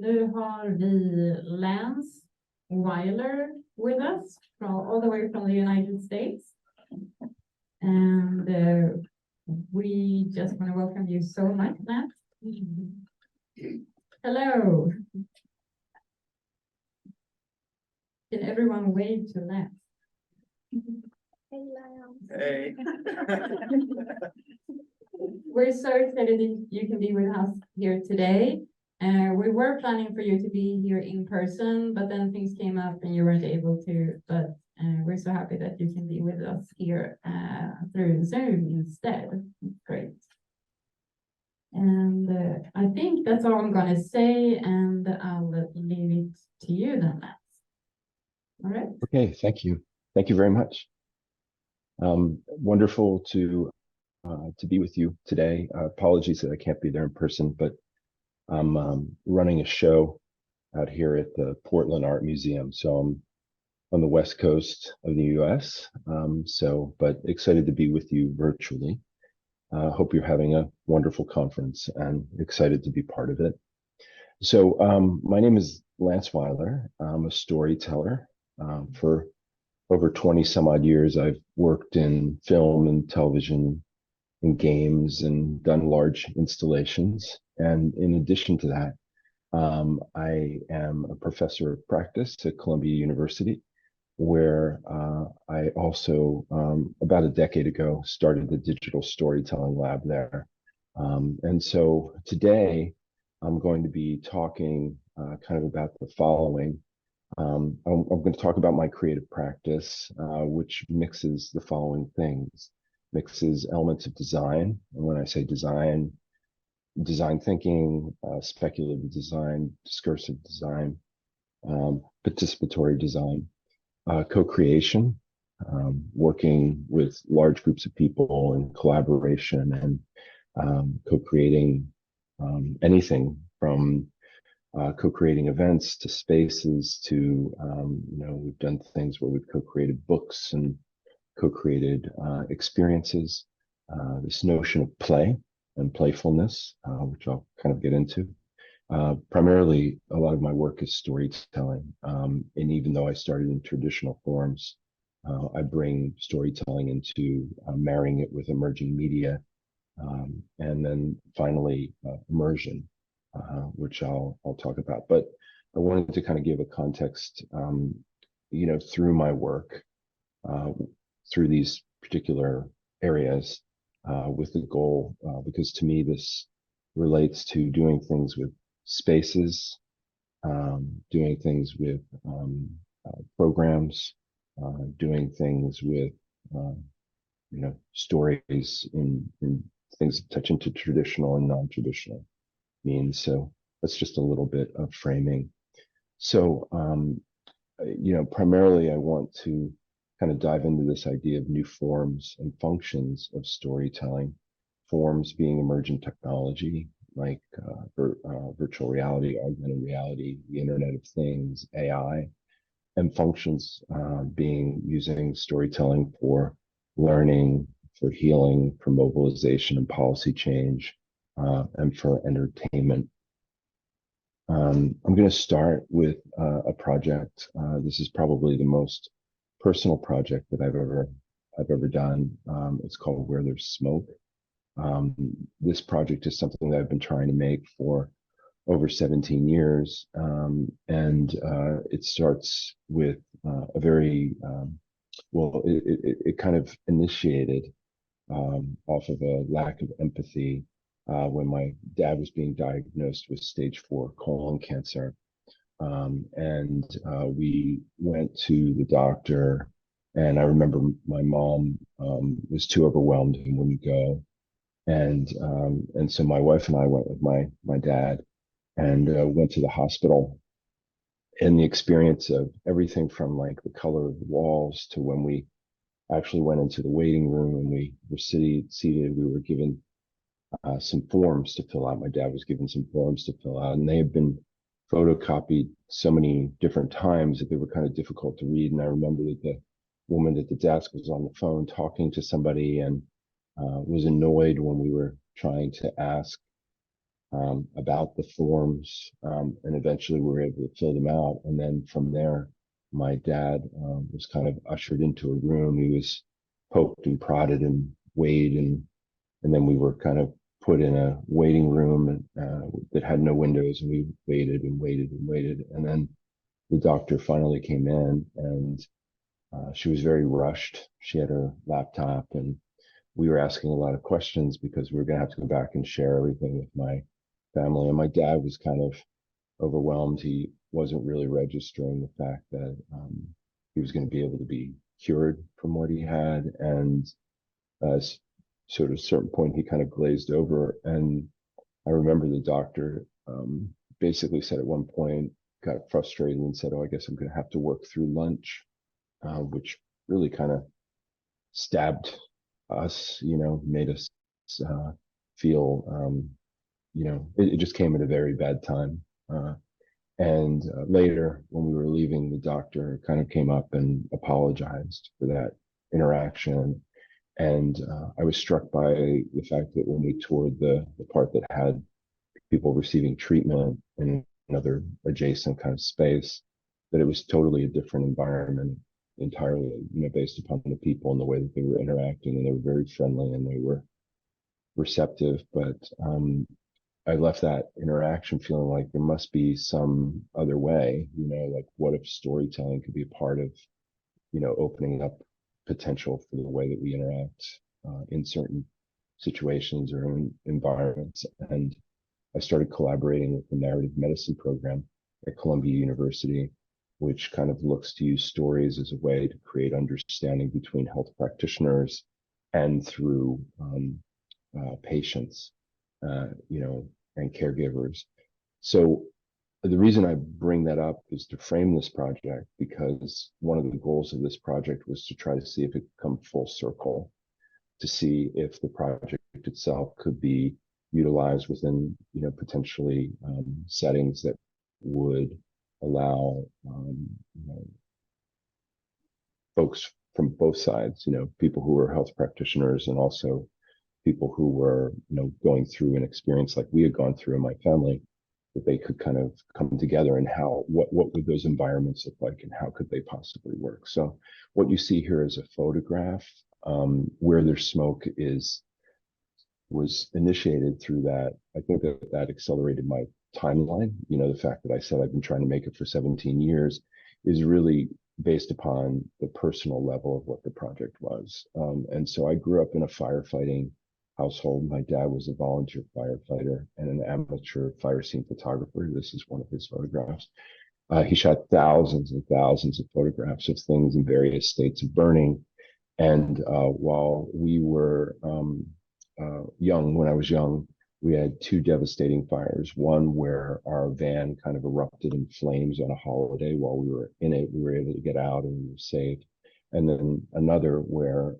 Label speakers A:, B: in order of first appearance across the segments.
A: Nu har vi Lance Weiler with us all the way from the United States. And we just want to welcome you so much, Lance. Hello. Can everyone wave to Lance?
B: Hey, Lance.
C: Hey.
A: We're so excited that you can be with us here today. We were planning for you to be here in person, but then things came up and you weren't able to. But we're so happy that you can be with us here through Zoom instead. Great. And I think that's all I'm going to say, and I'll leave it to you then, Lance. All right.
D: Okay, thank you. Thank you very much. Wonderful to be with you today. Apologies that I can't be there in person, but I'm running a show out here at the Portland Art Museum. So I'm on the West Coast of the US. But excited to be with you virtually. Hope you're having a wonderful conference and excited to be part of it. So my name is Lance Weiler. I'm a storyteller. For over 20 some odd years, I've worked in film and television and games and done large installations. And in addition to that, I am a professor of practice at Columbia University, where I also, about a decade ago, started the digital storytelling lab there. And so today, I'm going to be talking kind of about the following. I'm going to talk about my creative practice, which mixes the following things. Mixes elements of design. And when I say design thinking, speculative design, discursive design, participatory design, co-creation, working with large groups of people in collaboration and co-creating anything from co-creating events to spaces to, we've done things where we've co-created books and co-created experiences, this notion of play and playfulness, which I'll kind of get into. Primarily, a lot of my work is storytelling. And even though I started in traditional forms, I bring storytelling into marrying it with emerging media. And then finally, immersion, which I'll talk about. But I wanted to kind of give a context, through my work, through these particular areas, with the goal, because to me this relates to doing things with spaces, doing things with programs, doing things with stories in things that touch into traditional and non-traditional means. So that's just a little bit of framing. So primarily I want to kind of dive into this idea of new forms and functions of storytelling, forms being emergent technology like virtual reality, augmented reality, the Internet of Things, AI, and functions being using storytelling for learning, for healing, for mobilization and policy change, and for entertainment. I'm going to start with a project. This is probably the most personal project that I've ever done. It's called Where There's Smoke. This project is something that I've been trying to make for over 17 years. And it starts with a very, it kind of initiated off of a lack of empathy when my dad was being diagnosed with stage 4 colon cancer. And we went to the doctor, and I remember my mom was too overwhelmed and wouldn't go. And so my wife and I went with my dad and went to the hospital. And the experience of everything from like the color of the walls to when we actually went into the waiting room and we were seated, we were given some forms to fill out. My dad was given some forms to fill out, and they had been photocopied so many different times that they were kind of difficult to read. And I remember that the woman at the desk was on the phone talking to somebody and was annoyed when we were trying to ask about the forms, and eventually we were able to fill them out. And then from there, my dad was kind of ushered into a room. He was poked and prodded and weighed, and then we were kind of put in a waiting room that had no windows, and we waited and waited and waited. And then the doctor finally came in, and she was very rushed. She had her laptop, and we were asking a lot of questions because we were going to have to go back and share everything with my family. And my dad was kind of overwhelmed. He wasn't really registering the fact that he was going to be able to be cured from what he had. And sort of a certain point, he kind of glazed over. And I remember the doctor basically said at one point, got frustrated and said, "Oh, I guess I'm going to have to work through lunch," which really kind of stabbed us, made us feel, it just came at a very bad time. And later, when we were leaving, the doctor kind of came up and apologized for that interaction. And I was struck by the fact that when we toured the part that had people receiving treatment in another adjacent kind of space, that it was totally a different environment entirely, based upon the people and the way that they were interacting. And they were very friendly and they were receptive. But I left that interaction feeling like there must be some other way, like what if storytelling could be a part of, opening up potential for the way that we interact in certain situations or in environments. And I started collaborating with the narrative medicine program at Columbia University, which kind of looks to use stories as a way to create understanding between health practitioners and through patients, and caregivers. So the reason I bring that up is to frame this project, because one of the goals of this project was to try to see if it could come full circle, to see if the project itself could be utilized within, potentially settings that would allow folks from both sides, people who are health practitioners and also people who were, going through an experience like we had gone through in my family, that they could kind of come together, and what would those environments look like and how could they possibly work. So what you see here is a photograph. Where There's Smoke was initiated through that. I think that accelerated my timeline. The fact that I said I've been trying to make it for 17 years is really based upon the personal level of what the project was. And so I grew up in a firefighting household. My dad was a volunteer firefighter and an amateur fire scene photographer. This is one of his photographs. He shot thousands and thousands of photographs of things in various states of burning. And while we were young, when I was young, we had two devastating fires. One where our van kind of erupted in flames on a holiday. While we were in it, we were able to get out and we were saved. And then another where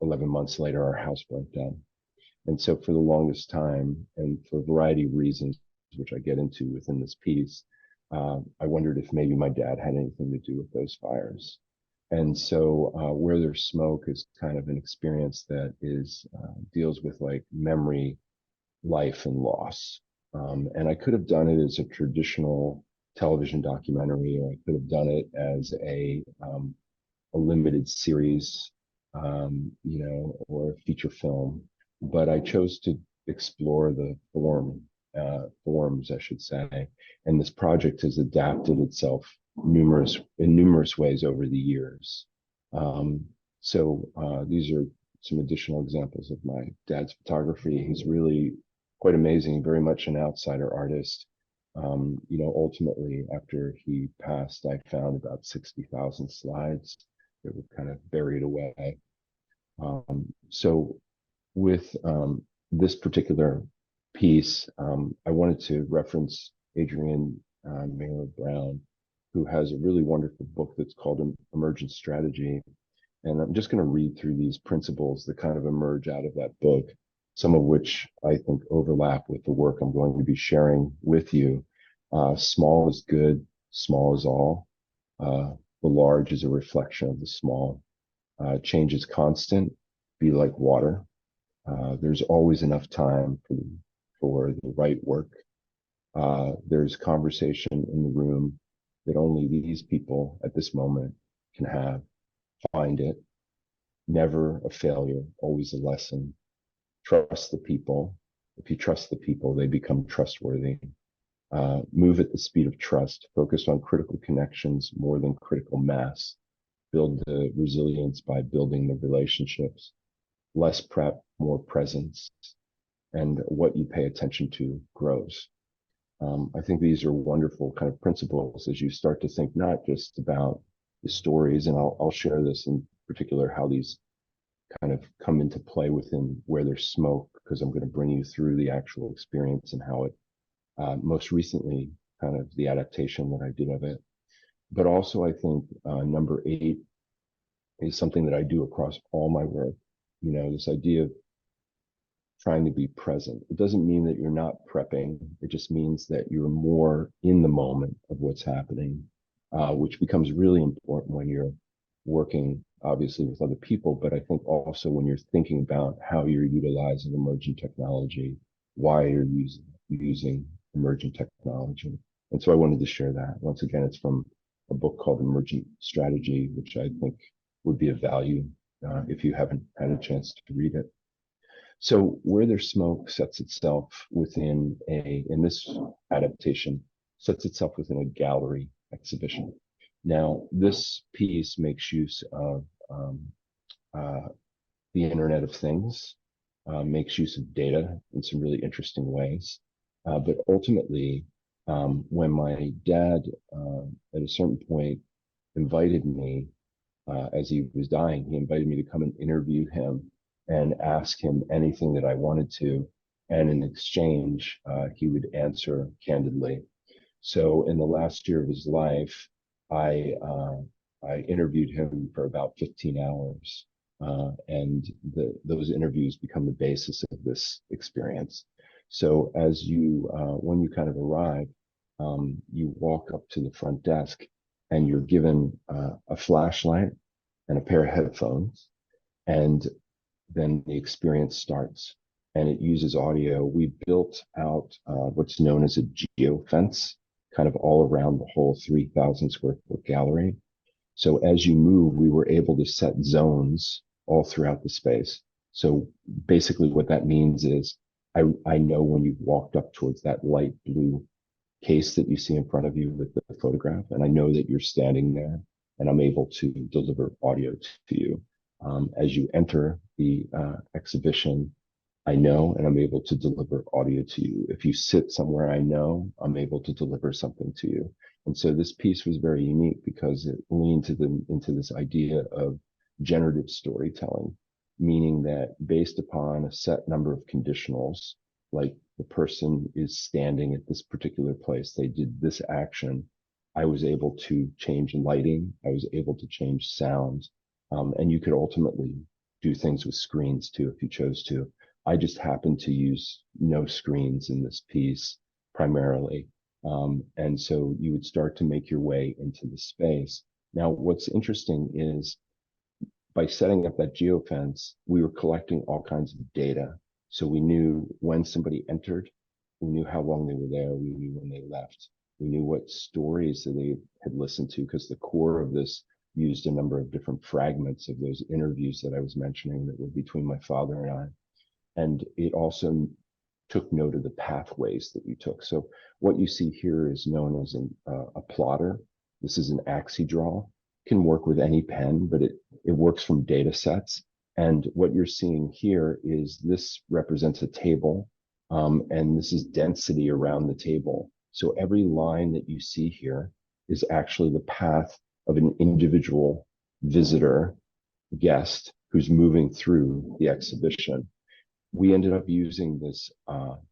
D: 11 months later, our house burnt down. And so for the longest time, and for a variety of reasons, which I get into within this piece, I wondered if maybe my dad had anything to do with those fires. And so Where There's Smoke is kind of an experience that deals with like memory, life, and loss. And I could have done it as a traditional television documentary, or I could have done it as a limited series, or a feature film. But I chose to explore the forms, I should say. And this project has adapted itself in numerous ways over the years. So these are some additional examples of my dad's photography. He's really quite amazing, very much an outsider artist. Ultimately, after he passed, I found about 60,000 slides that were kind of buried away. So with this particular piece, I wanted to reference Adrienne Mailer Brown, who has a really wonderful book that's called Emergent Strategy. And I'm just going to read through these principles that kind of emerge out of that book, some of which I think overlap with the work I'm going to be sharing with you. Small is good, small is all. The large is a reflection of the small. Change is constant, be like water. There's always enough time for the right work. There's conversation in the room that only these people at this moment can have. Find it. Never a failure, always a lesson. Trust the people. If you trust the people, they become trustworthy. Move at the speed of trust. Focus on critical connections more than critical mass. Build the resilience by building the relationships. Less prep, more presence. And what you pay attention to grows. I think these are wonderful kind of principles as you start to think not just about the stories, and I'll share this in particular, how these kind of come into play within Where There's Smoke, because I'm going to bring you through the actual experience and how it most recently, kind of the adaptation that I did of it. But also I think number 8 is something that I do across all my work. You know, this idea of trying to be present. It doesn't mean that you're not prepping. It just means that you're more in the moment of what's happening, which becomes really important when you're working, obviously, with other people, but I think also when you're thinking about how you're utilizing emerging technology, why you're using emerging technology. And so I wanted to share that. Once again, it's from a book called Emergent Strategy, which I think would be of value if you haven't had a chance to read it. So Where There's Smoke sets itself within in this adaptation, sets itself within a gallery exhibition. Now, this piece makes use of the Internet of Things, makes use of data in some really interesting ways. But ultimately, when my dad, at a certain point, invited me, as he was dying, he invited me to come and interview him and ask him anything that I wanted to. And in exchange, he would answer candidly. So in the last year of his life, I interviewed him for about 15 hours. And those interviews become the basis of this experience. So as you, when you kind of arrive, you walk up to the front desk and you're given a flashlight and a pair of headphones, and then the experience starts, and it uses audio. We built out what's known as a geofence, kind of all around the whole 3,000 square foot gallery. So as you move, we were able to set zones all throughout the space. So basically what that means is I know when you've walked up towards that light blue case that you see in front of you with the photograph, and I know that you're standing there, and I'm able to deliver audio to you. As you enter the exhibition, I know, and I'm able to deliver audio to you. If you sit somewhere I know, I'm able to deliver something to you. And so this piece was very unique because it leaned into this idea of generative storytelling, meaning that based upon a set number of conditionals, like the person is standing at this particular place, they did this action, I was able to change lighting, I was able to change sound, and you could ultimately do things with screens too if you chose to. I just happened to use no screens in this piece primarily. And so you would start to make your way into the space. Now, what's interesting is by setting up that geofence, we were collecting all kinds of data. So we knew when somebody entered, we knew how long they were there, we knew when they left, we knew what stories that they had listened to, because the core of this used a number of different fragments of those interviews that I was mentioning that were between my father and I. And it also took note of the pathways that you took. So what you see here is known as a plotter. This is an AxiDraw. It can work with any pen, but it works from data sets. And what you're seeing here is this represents a table, and this is density around the table. So every line that you see here is actually the path of an individual visitor, guest, who's moving through the exhibition. We ended up using this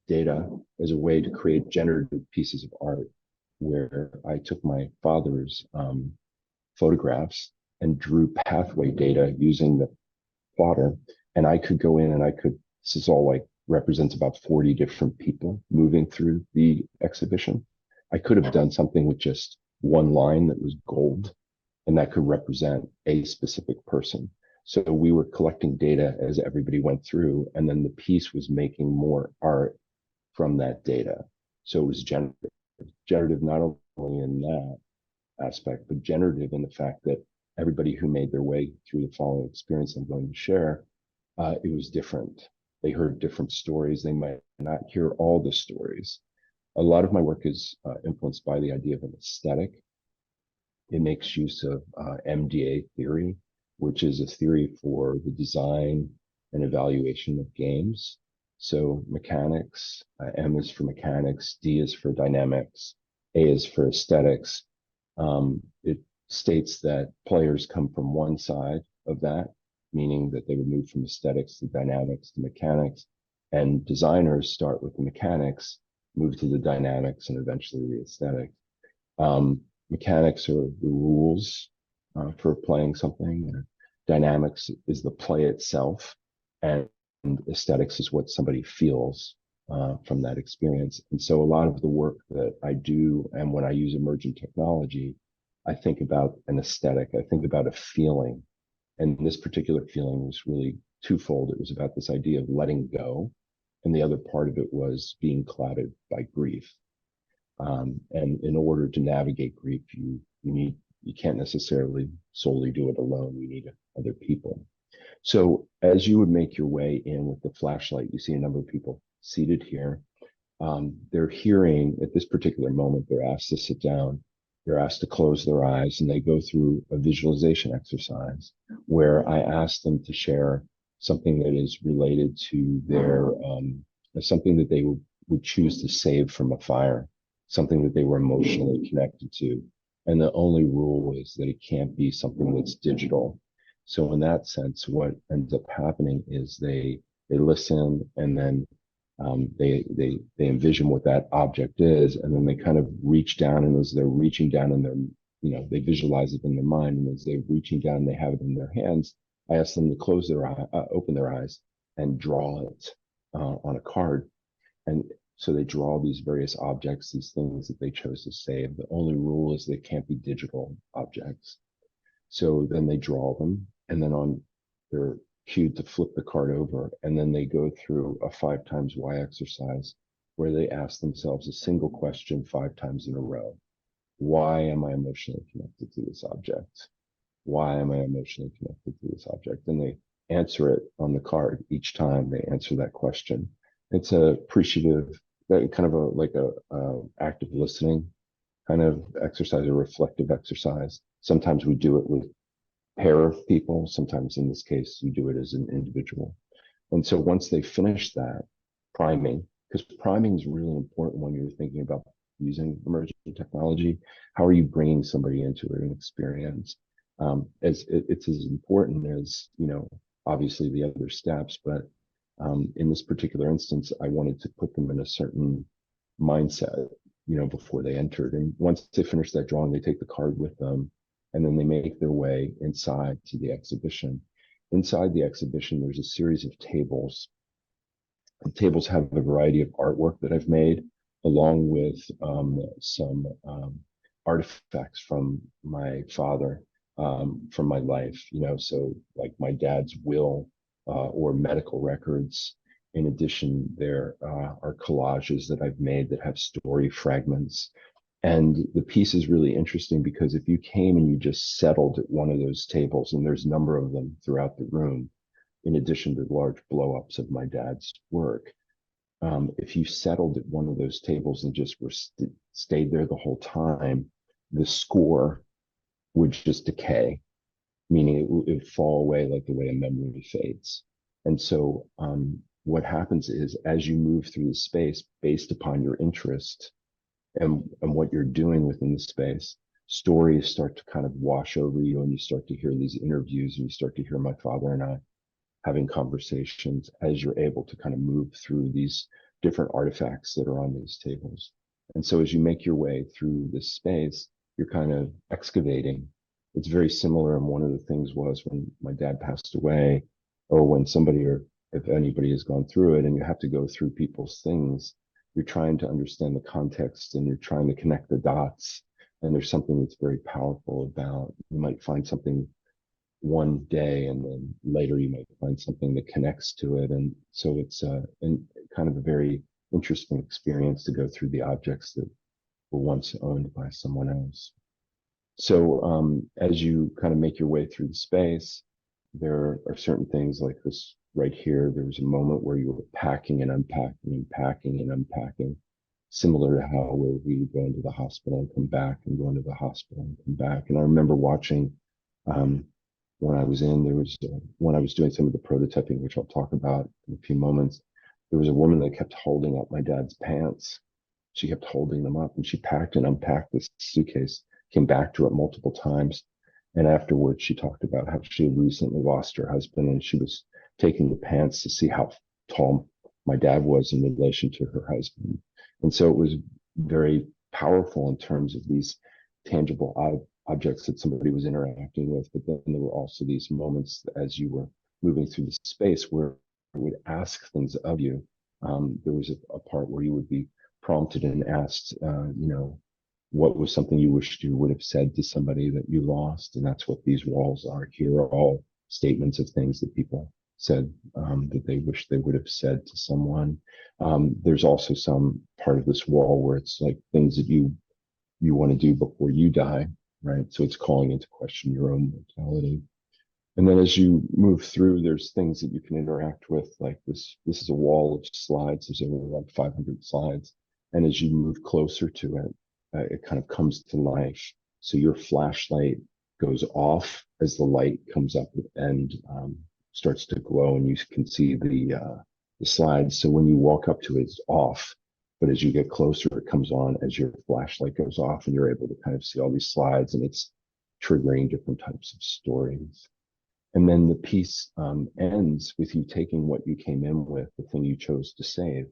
D: data as a way to create generative pieces of art, where I took my father's photographs and drew pathway data using the plotter, and I could go in and this is all like represents about 40 different people moving through the exhibition. I could have done something with just one line that was gold, and that could represent a specific person. So we were collecting data as everybody went through, and then the piece was making more art from that data. So it was generative not only in that aspect, but generative in the fact that everybody who made their way through the following experience I'm going to share, it was different. They heard different stories. They might not hear all the stories. A lot of my work is influenced by the idea of an aesthetic. It makes use of MDA theory, which is a theory for the design and evaluation of games. So mechanics, M is for mechanics, D is for dynamics, A is for aesthetics. It states that players come from one side of that, meaning that they would move from aesthetics to dynamics to mechanics, and designers start with the mechanics, move to the dynamics, and eventually the aesthetics. Mechanics are the rules for playing something. Dynamics is the play itself, and aesthetics is what somebody feels from that experience. And so a lot of the work that I do, and when I use emergent technology, I think about an aesthetic. I think about a feeling. And this particular feeling was really twofold. It was about this idea of letting go, and the other part of it was being clouded by grief. And in order to navigate grief, you can't necessarily solely do it alone. You need other people. So as you would make your way in with the flashlight, you see a number of people seated here. They're hearing at this particular moment, they're asked to sit down, they're asked to close their eyes, and they go through a visualization exercise where I ask them to share something that is related to their, something that they would choose to save from a fire, something that they were emotionally connected to. And the only rule is that it can't be something that's digital. So in that sense, what ends up happening is they listen, and then they envision what that object is, and then they kind of reach down, and as they're reaching down in their, they visualize it in their mind, and as they're reaching down and they have it in their hands, I ask them to close their eye, open their eyes and draw it on a card. And so they draw these various objects, these things that they chose to save. The only rule is they can't be digital objects. So then they draw them, and then they're cued to flip the card over, and then they go through a 5 times why exercise where they ask themselves a single question 5 times in a row. Why am I emotionally connected to this object? Why am I emotionally connected to this object? And they answer it on the card each time they answer that question. It's a appreciative, kind of like a active listening kind of exercise, a reflective exercise. Sometimes we do it with a pair of people. Sometimes in this case, you do it as an individual. And so once they finish that priming, because priming is really important when you're thinking about using emerging technology, how are you bringing somebody into an experience? It's as important as, obviously the other steps, but in this particular instance, I wanted to put them in a certain mindset, before they entered. And once they finish that drawing, they take the card with them, and then they make their way inside to the exhibition. Inside the exhibition, there's a series of tables. The tables have a variety of artwork that I've made, along with some artifacts from my father, from my life, so like my dad's will, or medical records. In addition, there are collages that I've made that have story fragments. And the piece is really interesting because if you came and you just settled at one of those tables, and there's a number of them throughout the room, in addition to large blow-ups of my dad's work, if you settled at one of those tables and just stayed there the whole time, the score would just decay, meaning it would fall away like the way a memory fades. And so what happens is, as you move through the space based upon your interest and what you're doing within the space, stories start to kind of wash over you, and you start to hear these interviews, and you start to hear my father and I having conversations as you're able to kind of move through these different artifacts that are on these tables. And so as you make your way through this space, you're kind of excavating. It's very similar, and one of the things was when my dad passed away, or when somebody, or if anybody has gone through it, and you have to go through people's things, you're trying to understand the context, and you're trying to connect the dots. And there's something that's very powerful about, you might find something one day, and then later you might find something that connects to it. And so it's kind of a very interesting experience to go through the objects that were once owned by someone else. So as you kind of make your way through the space, there are certain things like this right here. There was a moment where you were packing and unpacking and packing and unpacking, similar to how where we would go into the hospital and come back and go into the hospital and come back. And I remember watching when I was when I was doing some of the prototyping, which I'll talk about in a few moments, there was a woman that kept holding up my dad's pants. She kept holding them up, and she packed and unpacked this suitcase, came back to it multiple times. And afterwards, she talked about how she had recently lost her husband, and she was taking the pants to see how tall my dad was in relation to her husband. And so it was very powerful in terms of these tangible objects that somebody was interacting with. But then there were also these moments as you were moving through the space where it would ask things of you. There was a part where you would be prompted and asked, what was something you wished you would have said to somebody that you lost? And that's what these walls are. Here are all statements of things that people said that they wish they would have said to someone. There's also some part of this wall where it's like things that you want to do before you die, right? So it's calling into question your own mortality. And then as you move through, there's things that you can interact with, like this is a wall of slides. There's over like 500 slides. And as you move closer to it, it kind of comes to life. So your flashlight goes off as the light comes up and starts to glow, and you can see the slides. So when you walk up to it, it's off. But as you get closer, it comes on as your flashlight goes off, and you're able to kind of see all these slides, and it's triggering different types of stories. And then the piece ends with you taking what you came in with, the thing you chose to save,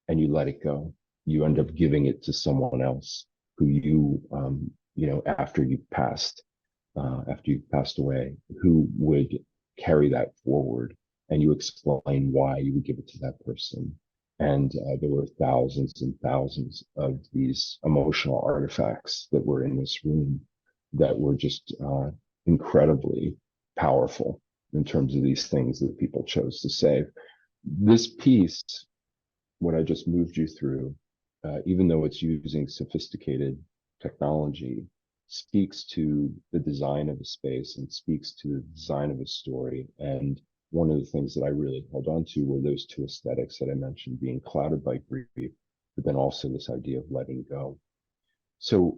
D: and you let it go. You end up giving it to someone else who you, after you've passed away, who would carry that forward, and you explain why you would give it to that person. And there were thousands and thousands of these emotional artifacts that were in this room that were just incredibly powerful in terms of these things that people chose to save. This piece, what I just moved you through, even though it's using sophisticated technology, speaks to the design of a space and speaks to the design of a story. And one of the things that I really held on to were those two aesthetics that I mentioned, being clouded by grief, but then also this idea of letting go. So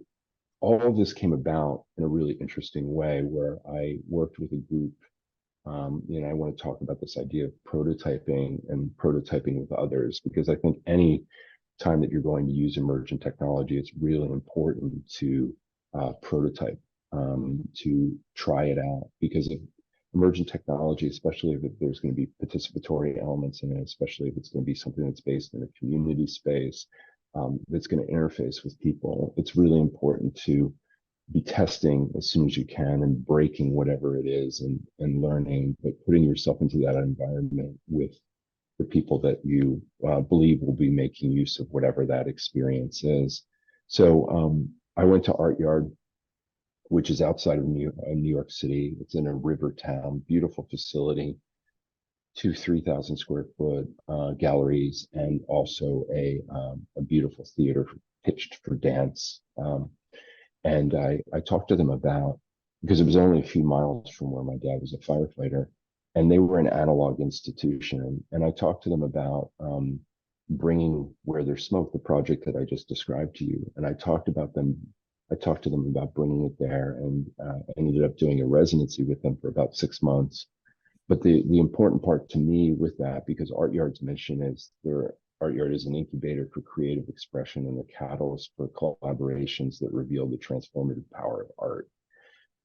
D: all of this came about in a really interesting way where I worked with a group. I want to talk about this idea of prototyping and prototyping with others, because I think any time that you're going to use emergent technology, it's really important to prototype, to try it out, because of emergent technology, especially if there's going to be participatory elements in it, especially if it's going to be something that's based in a community space, that's going to interface with people. It's really important to be testing as soon as you can and breaking whatever it is and learning, but putting yourself into that environment with the people that you believe will be making use of whatever that experience is. So I went to Art Yard, which is outside of New York City. It's in a river town, beautiful facility, 3,000 square foot galleries, and also a beautiful theater pitched for dance. And I talked to them about, because it was only a few miles from where my dad was a firefighter, and they were an analog institution. And I talked to them about bringing Where There's Smoke, the project that I just described to you. And I talked to them about bringing it there, and ended up doing a residency with them for about 6 months. But the important part to me with that, because Art Yard's mission is Art Yard is an incubator for creative expression and a catalyst for collaborations that reveal the transformative power of art.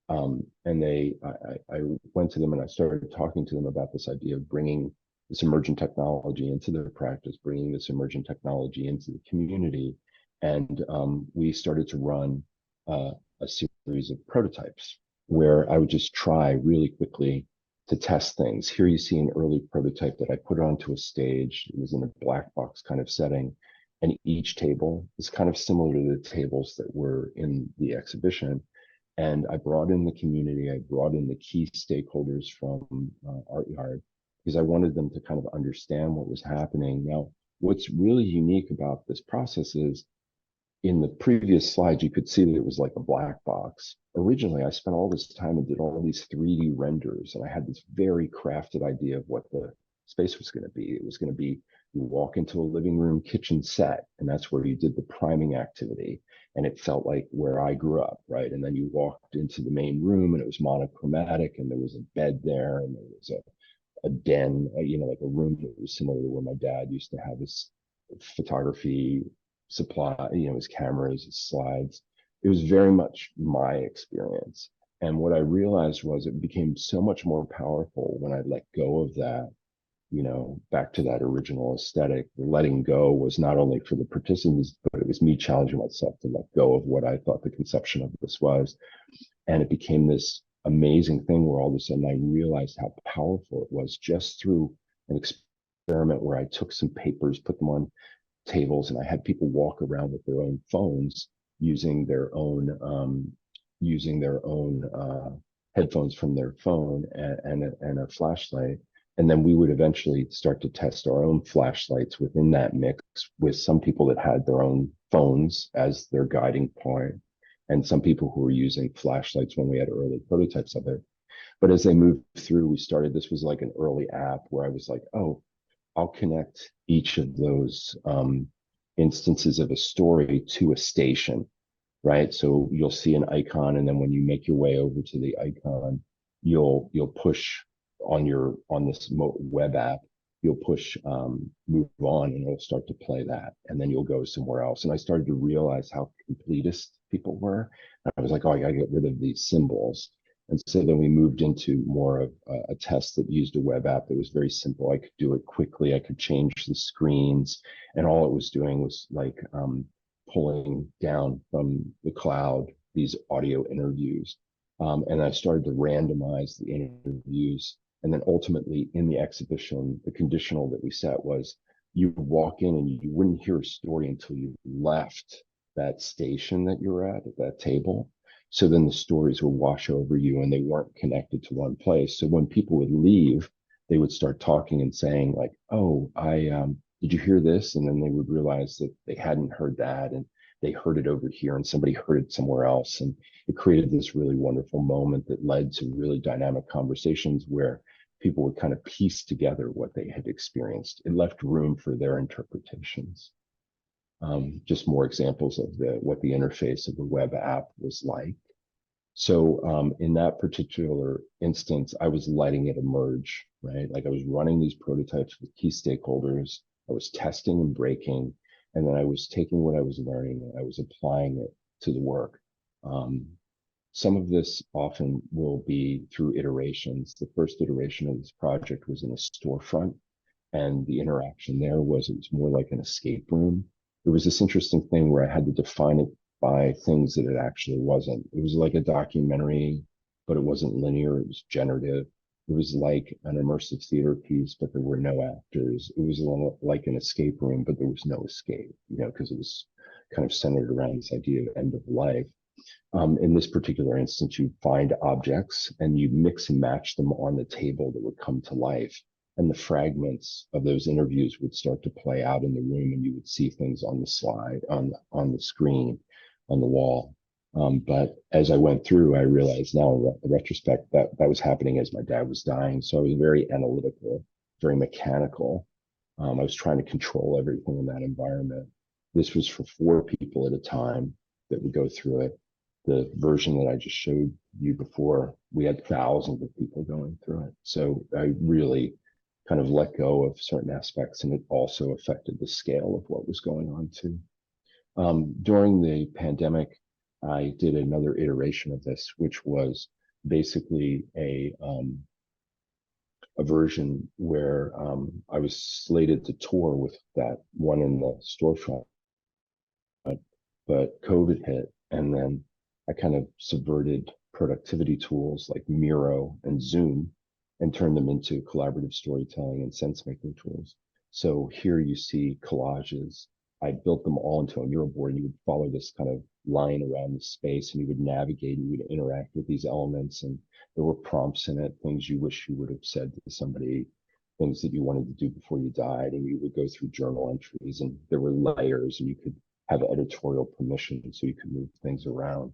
D: And I went to them and I started talking to them about this idea of bringing this emergent technology into their practice, bringing this emergent technology into the community. And we started to run a series of prototypes where I would just try really quickly to test things. Here you see an early prototype that I put onto a stage. It was in a black box kind of setting. And each table is kind of similar to the tables that were in the exhibition. And I brought in the community, I brought in the key stakeholders from Art Yard, because I wanted them to kind of understand what was happening. Now, what's really unique about this process is, in the previous slide, you could see that it was like a black box. Originally, I spent all this time and did all these 3D renders, and I had this very crafted idea of what the space was going to be. It was going to be, you walk into a living room kitchen set, and that's where you did the priming activity. And it felt like where I grew up, right? And then you walked into the main room, and it was monochromatic, and there was a bed there, and there was a den, like a room that was similar to where my dad used to have his photography supply, his cameras, his slides. It was very much my experience. And what I realized was it became so much more powerful when I let go of that, back to that original aesthetic. The letting go was not only for the participants, but it was me challenging myself to let go of what I thought the conception of this was. And it became this amazing thing where all of a sudden I realized how powerful it was just through an experiment where I took some papers, put them on tables, and I had people walk around with their own phones using their own headphones from their phone and a flashlight. And then we would eventually start to test our own flashlights within that mix with some people that had their own phones as their guiding point, and some people who were using flashlights when we had early prototypes of it. But as they moved through, this was like an early app where I was like, oh, I'll connect each of those instances of a story to a station, right? So you'll see an icon, and then when you make your way over to the icon, you'll push on this web app, you'll push move on, and it'll start to play that, and then you'll go somewhere else. And I started to realize how completist people were. And I was like, oh, I gotta get rid of these symbols. And so then we moved into more of a test that used a web app that was very simple. I could do it quickly. I could change the screens, and all it was doing was like pulling down from the cloud these audio interviews. And I started to randomize the interviews. And then ultimately in the exhibition, the conditional that we set was you would walk in and you wouldn't hear a story until you left that station that you were at that table. So then the stories would wash over you, and they weren't connected to one place. So when people would leave, they would start talking and saying like, oh, did you hear this? And then they would realize that they hadn't heard that, and they heard it over here, and somebody heard it somewhere else. And it created this really wonderful moment that led to really dynamic conversations where people would kind of piece together what they had experienced. It left room for their interpretations. Just more examples of what the interface of the web app was like. So in that particular instance, I was letting it emerge, right? Like I was running these prototypes with key stakeholders. I was testing and breaking, and then I was taking what I was learning and I was applying it to the work. Some of this often will be through iterations. The first iteration of this project was in a storefront, and the interaction there was, it was more like an escape room. There was this interesting thing where I had to define it by things that it actually wasn't. It was like a documentary, but it wasn't linear, it was generative. It was like an immersive theater piece, but there were no actors. It was like an escape room, but there was no escape, because it was kind of centered around this idea of end of life. In this particular instance, you find objects and you mix and match them on the table that would come to life. And the fragments of those interviews would start to play out in the room, and you would see things on the slide, on the screen, on the wall. But as I went through, I realized now in retrospect that was happening as my dad was dying. So I was very analytical, very mechanical. I was trying to control everything in that environment. This was for 4 people at a time that would go through it. The version that I just showed you before, we had thousands of people going through it. So I really kind of let go of certain aspects, and it also affected the scale of what was going on too. During the pandemic, I did another iteration of this, which was basically a version where I was slated to tour with that one in the storefront, but COVID hit, and then I kind of subverted productivity tools like Miro and Zoom and turned them into collaborative storytelling and sense-making tools. So here you see collages I built them all into a mural board. You would follow this kind of line around the space, and you would navigate, and you would interact with these elements, and there were prompts in it, things you wish you would have said to somebody, things that you wanted to do before you died, and you would go through journal entries, and there were layers, and you could have editorial permission, so you could move things around.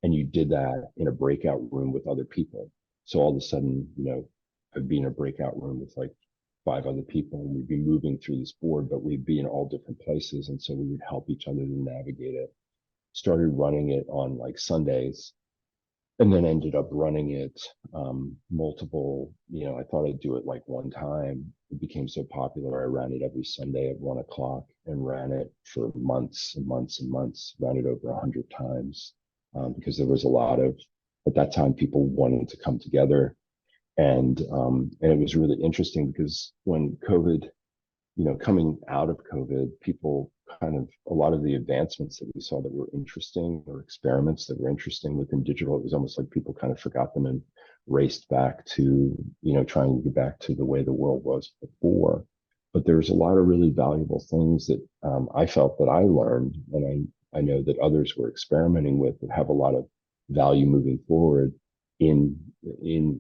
D: And you did that in a breakout room with other people. So all of a sudden, I'd be in a breakout room with like 5 other people, and we'd be moving through this board, but we'd be in all different places. And so we would help each other to navigate it. Started running it on like Sundays, and then ended up running it multiple, I thought I'd do it like one time. It became so popular. I ran it every Sunday at 1 o'clock and ran it for months and months and months, ran it over 100 times because there was a lot of, at that time, people wanting to come together. And it was really interesting because when COVID, coming out of COVID, people a lot of the advancements that we saw that were interesting, or experiments that were interesting within digital, it was almost like people kind of forgot them and raced back to, trying to get back to the way the world was before. But there's a lot of really valuable things that I felt that I learned, and I know that others were experimenting with, that have a lot of value moving forward in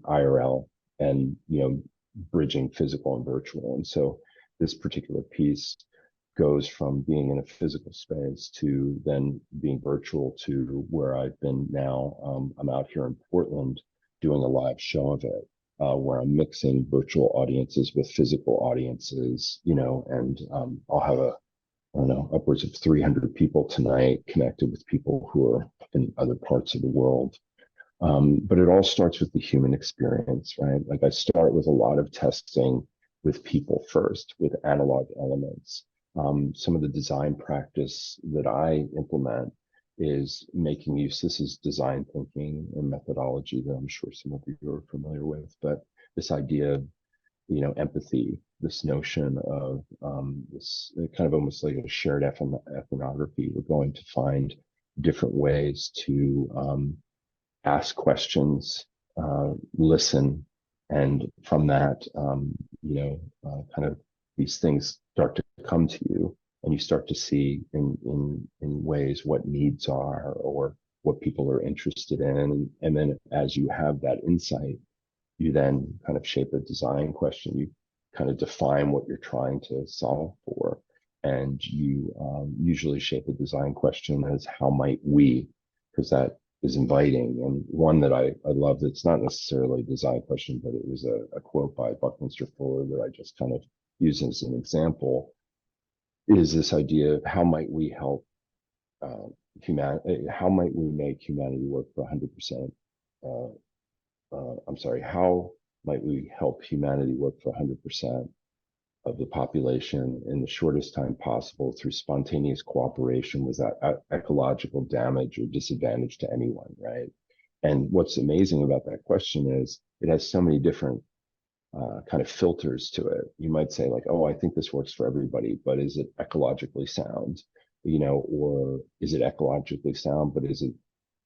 D: IRL, and bridging physical and virtual. And so this particular piece goes from being in a physical space to then being virtual, to where I've been now. I'm out here in Portland doing a live show of it, where I'm mixing virtual audiences with physical audiences, and I'll have I don't know, upwards of 300 people tonight connected with people who are in other parts of the world. But it all starts with the human experience, right? Like I start with a lot of testing with people first, with analog elements. Some of the design practice that I implement is making use, this is design thinking and methodology that I'm sure some of you are familiar with, but this idea of, empathy, this notion of this kind of almost like a shared ethnography. We're going to find different ways to ask questions, listen, and from that, kind of these things start to come to you, and you start to see in ways what needs are, or what people are interested in. And then as you have that insight, you then kind of shape a design question. You kind of define what you're trying to solve for. And you usually shape a design question as how might we, because that is inviting. And one that I love, that's not necessarily a design question, but it was a quote by Buckminster Fuller that I just kind of use as an example, is this idea of how might we help humanity, how might we make humanity work for 100%? How might we help humanity work for 100% of the population in the shortest time possible through spontaneous cooperation without ecological damage or disadvantage to anyone, right? And what's amazing about that question is it has so many different kind of filters to it. You might say like, oh, I think this works for everybody, but is it ecologically sound? Or is it ecologically sound, but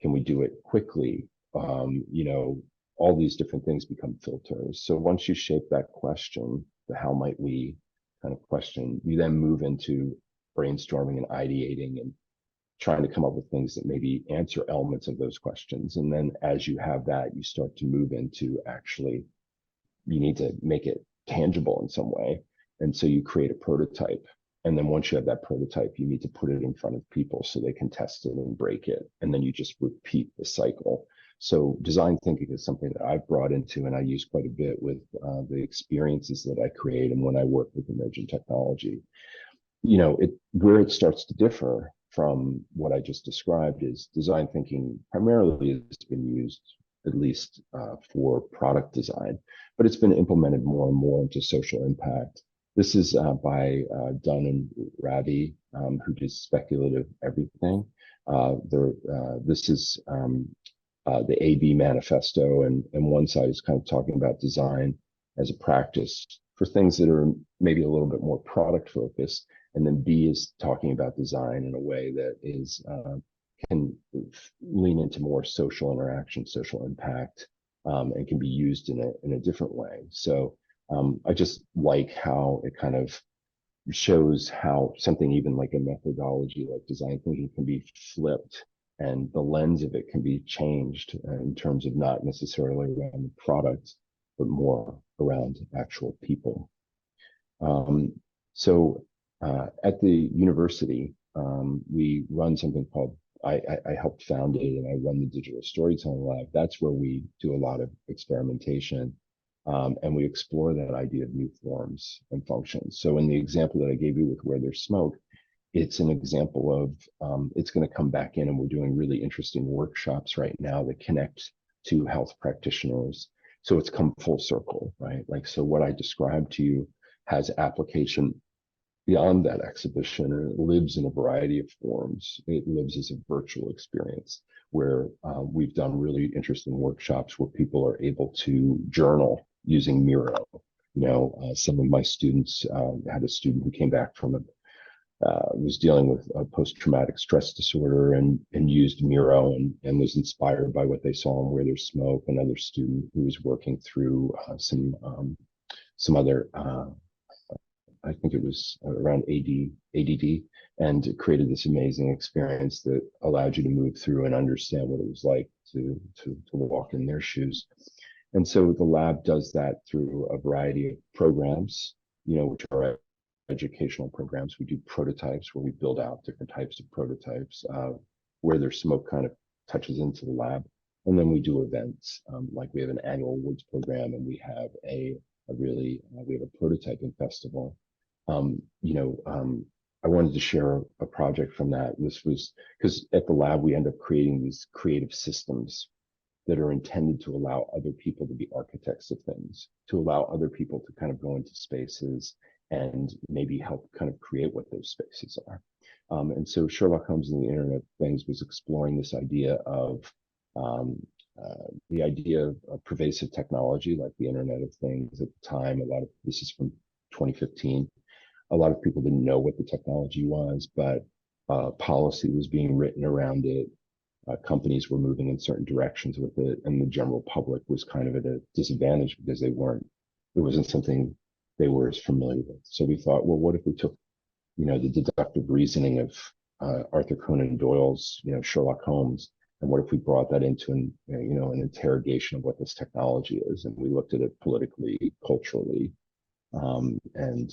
D: can we do it quickly? All these different things become filters. So once you shape that question, the how might we kind of question, you then move into brainstorming and ideating and trying to come up with things that maybe answer elements of those questions. And then as you have that, you start to move into actually, you need to make it tangible in some way. And so you create a prototype. And then once you have that prototype, you need to put it in front of people so they can test it and break it. And then you just repeat the cycle. So design thinking is something that I've brought into, and I use quite a bit with the experiences that I create and when I work with emerging technology. Where it starts to differ from what I just described is design thinking primarily has been used, at least for product design, but it's been implemented more and more into social impact. This is by Dunn and Ravi, who did speculative everything. This is the AB manifesto, and one side is kind of talking about design as a practice for things that are maybe a little bit more product focused, and then B is talking about design in a way that is can lean into more social interaction, social impact, and can be used in a different way. So I just like how it kind of shows how something even like a methodology like design thinking can be flipped, and the lens of it can be changed in terms of not necessarily around the product, but more around actual people. So at the university, we run something called, I helped found it, and I run the digital storytelling lab. That's where we do a lot of experimentation. And we explore that idea of new forms and functions. So in the example that I gave you with Where There's Smoke, it's an example of, it's going to come back in, and we're doing really interesting workshops right now that connect to health practitioners. So it's come full circle, right? Like, so what I described to you has application beyond that exhibition, and it lives in a variety of forms. It lives as a virtual experience where we've done really interesting workshops where people are able to journal using Miro. Some of my students had a student who came back from was dealing with a post-traumatic stress disorder and used Miro and was inspired by what they saw in Where There's Smoke. Another student who was working through some other, I think it was around ADD, and created this amazing experience that allowed you to move through and understand what it was like to walk in their shoes. And so the lab does that through a variety of programs, which are educational programs. We do prototypes where we build out different types of prototypes. Where There's Smoke kind of touches into the lab. And then we do events, like we have an annual awards program, and we have we have a prototyping festival. I wanted to share a project from that. This was because at the lab, we end up creating these creative systems that are intended to allow other people to be architects of things, to allow other people to kind of go into spaces and maybe help kind of create what those spaces are. And so Sherlock Holmes and the Internet of Things was exploring this idea of pervasive technology, like the Internet of Things at the time. This is from 2015. A lot of people didn't know what the technology was, but policy was being written around it. Companies were moving in certain directions with it, and the general public was kind of at a disadvantage because it wasn't something they were as familiar with. So we thought, well, what if we took, the deductive reasoning of Arthur Conan Doyle's, Sherlock Holmes, and what if we brought that into an interrogation of what this technology is? And we looked at it politically, culturally, and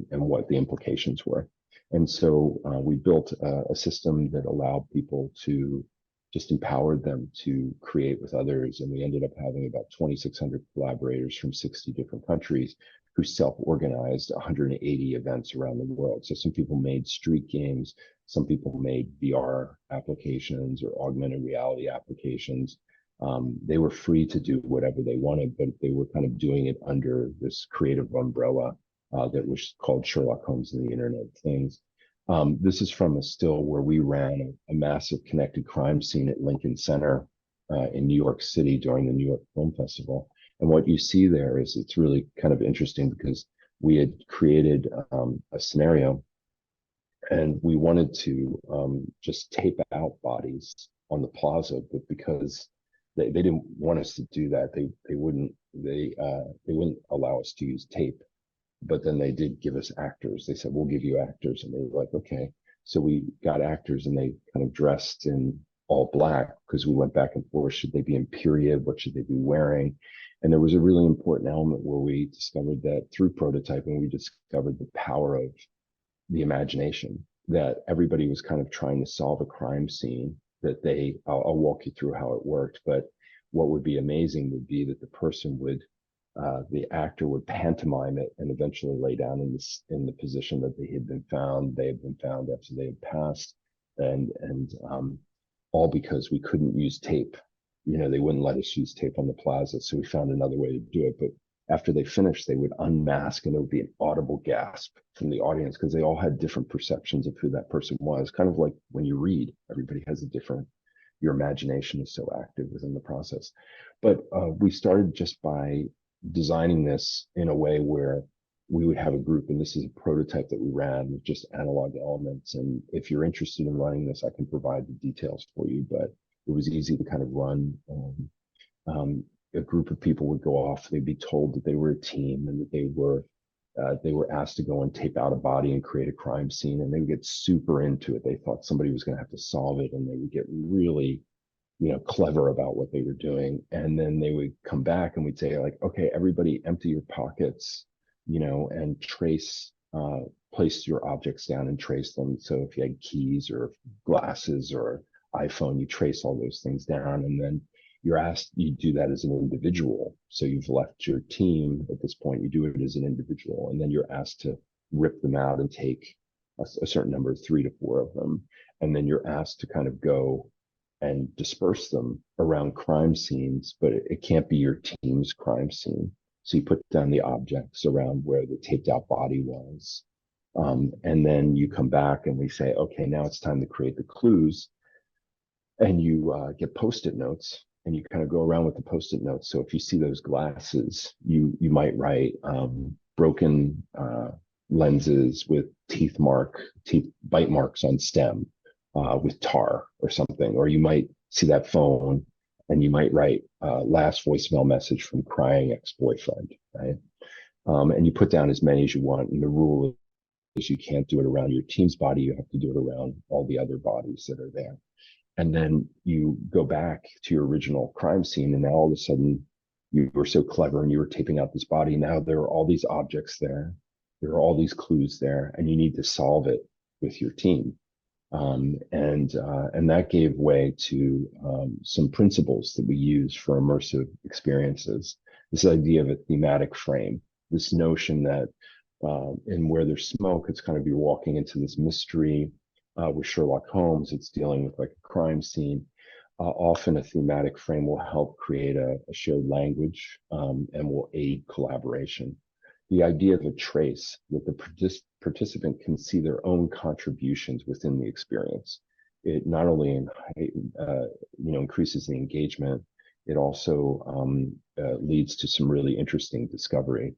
D: what the implications were. And so we built a system that allowed people to just empowered them to create with others. And we ended up having about 2,600 collaborators from 60 different countries who self-organized 180 events around the world. So some people made street games, some people made VR applications or augmented reality applications. They were free to do whatever they wanted, but they were kind of doing it under this creative umbrella that was called Sherlock Holmes and the Internet of Things. This is from a still where we ran a massive connected crime scene at Lincoln Center in New York City during the New York Film Festival. And what you see there is it's really kind of interesting because we had created a scenario, and we wanted to just tape out bodies on the plaza, but because they didn't want us to do that, they wouldn't allow us to use tape. But then they did give us actors. They said, we'll give you actors. And they were like, okay. So we got actors, and they kind of dressed in all black because we went back and forth. Should they be in period? What should they be wearing? And there was a really important element where we discovered that through prototyping, we discovered the power of the imagination, that everybody was kind of trying to solve a crime scene that I'll walk you through how it worked. But what would be amazing would be that the person the actor would pantomime it and eventually lay down in the position that they had been found after they had passed, and all because we couldn't use tape. They wouldn't let us use tape on the plaza, so we found another way to do it. But after they finished, they would unmask, and there would be an audible gasp from the audience because they all had different perceptions of who that person was. Kind of like when you read, everybody has a different. Your imagination is so active within the process. But we started just by designing this in a way where we would have a group, and this is a prototype that we ran with just analog elements. And if you're interested in running this, I can provide the details for you, but it was easy to kind of run. A group of people would go off, they'd be told that they were a team and that they were they were asked to go and tape out a body and create a crime scene, and they would get super into it. They thought somebody was going to have to solve it, and they would get really, clever about what they were doing. And then they would come back and we'd say, like, okay, everybody empty your pockets, and place your objects down and trace them. So if you had keys or glasses or iPhone, you trace all those things down, and then you're asked, you do that as an individual. So you've left your team at this point, you do it as an individual, and then you're asked to rip them out and take a certain number, 3 to 4 of them. And then you're asked to kind of go and disperse them around crime scenes, but it can't be your team's crime scene. So you put down the objects around where the taped out body was. And then you come back and we say, okay, now it's time to create the clues. And you get Post-it notes, and you kind of go around with the Post-it notes. So if you see those glasses, you might write broken lenses with teeth bite marks on stem with tar or something. Or you might see that phone and you might write last voicemail message from crying ex-boyfriend, right? And you put down as many as you want. And the rule is you can't do it around your team's body. You have to do it around all the other bodies that are there. And then you go back to your original crime scene, and now all of a sudden you were so clever and you were taping out this body. Now there are all these objects there. There are all these clues there, and you need to solve it with your team. And that gave way to some principles that we use for immersive experiences. This idea of a thematic frame, this notion that in Where There's Smoke, it's kind of you're walking into this mystery. With Sherlock Holmes, it's dealing with like a crime scene. Often a thematic frame will help create a shared language and will aid collaboration. The idea of a trace, that the participant can see their own contributions within the experience. It not only increases the engagement, it also leads to some really interesting discovery.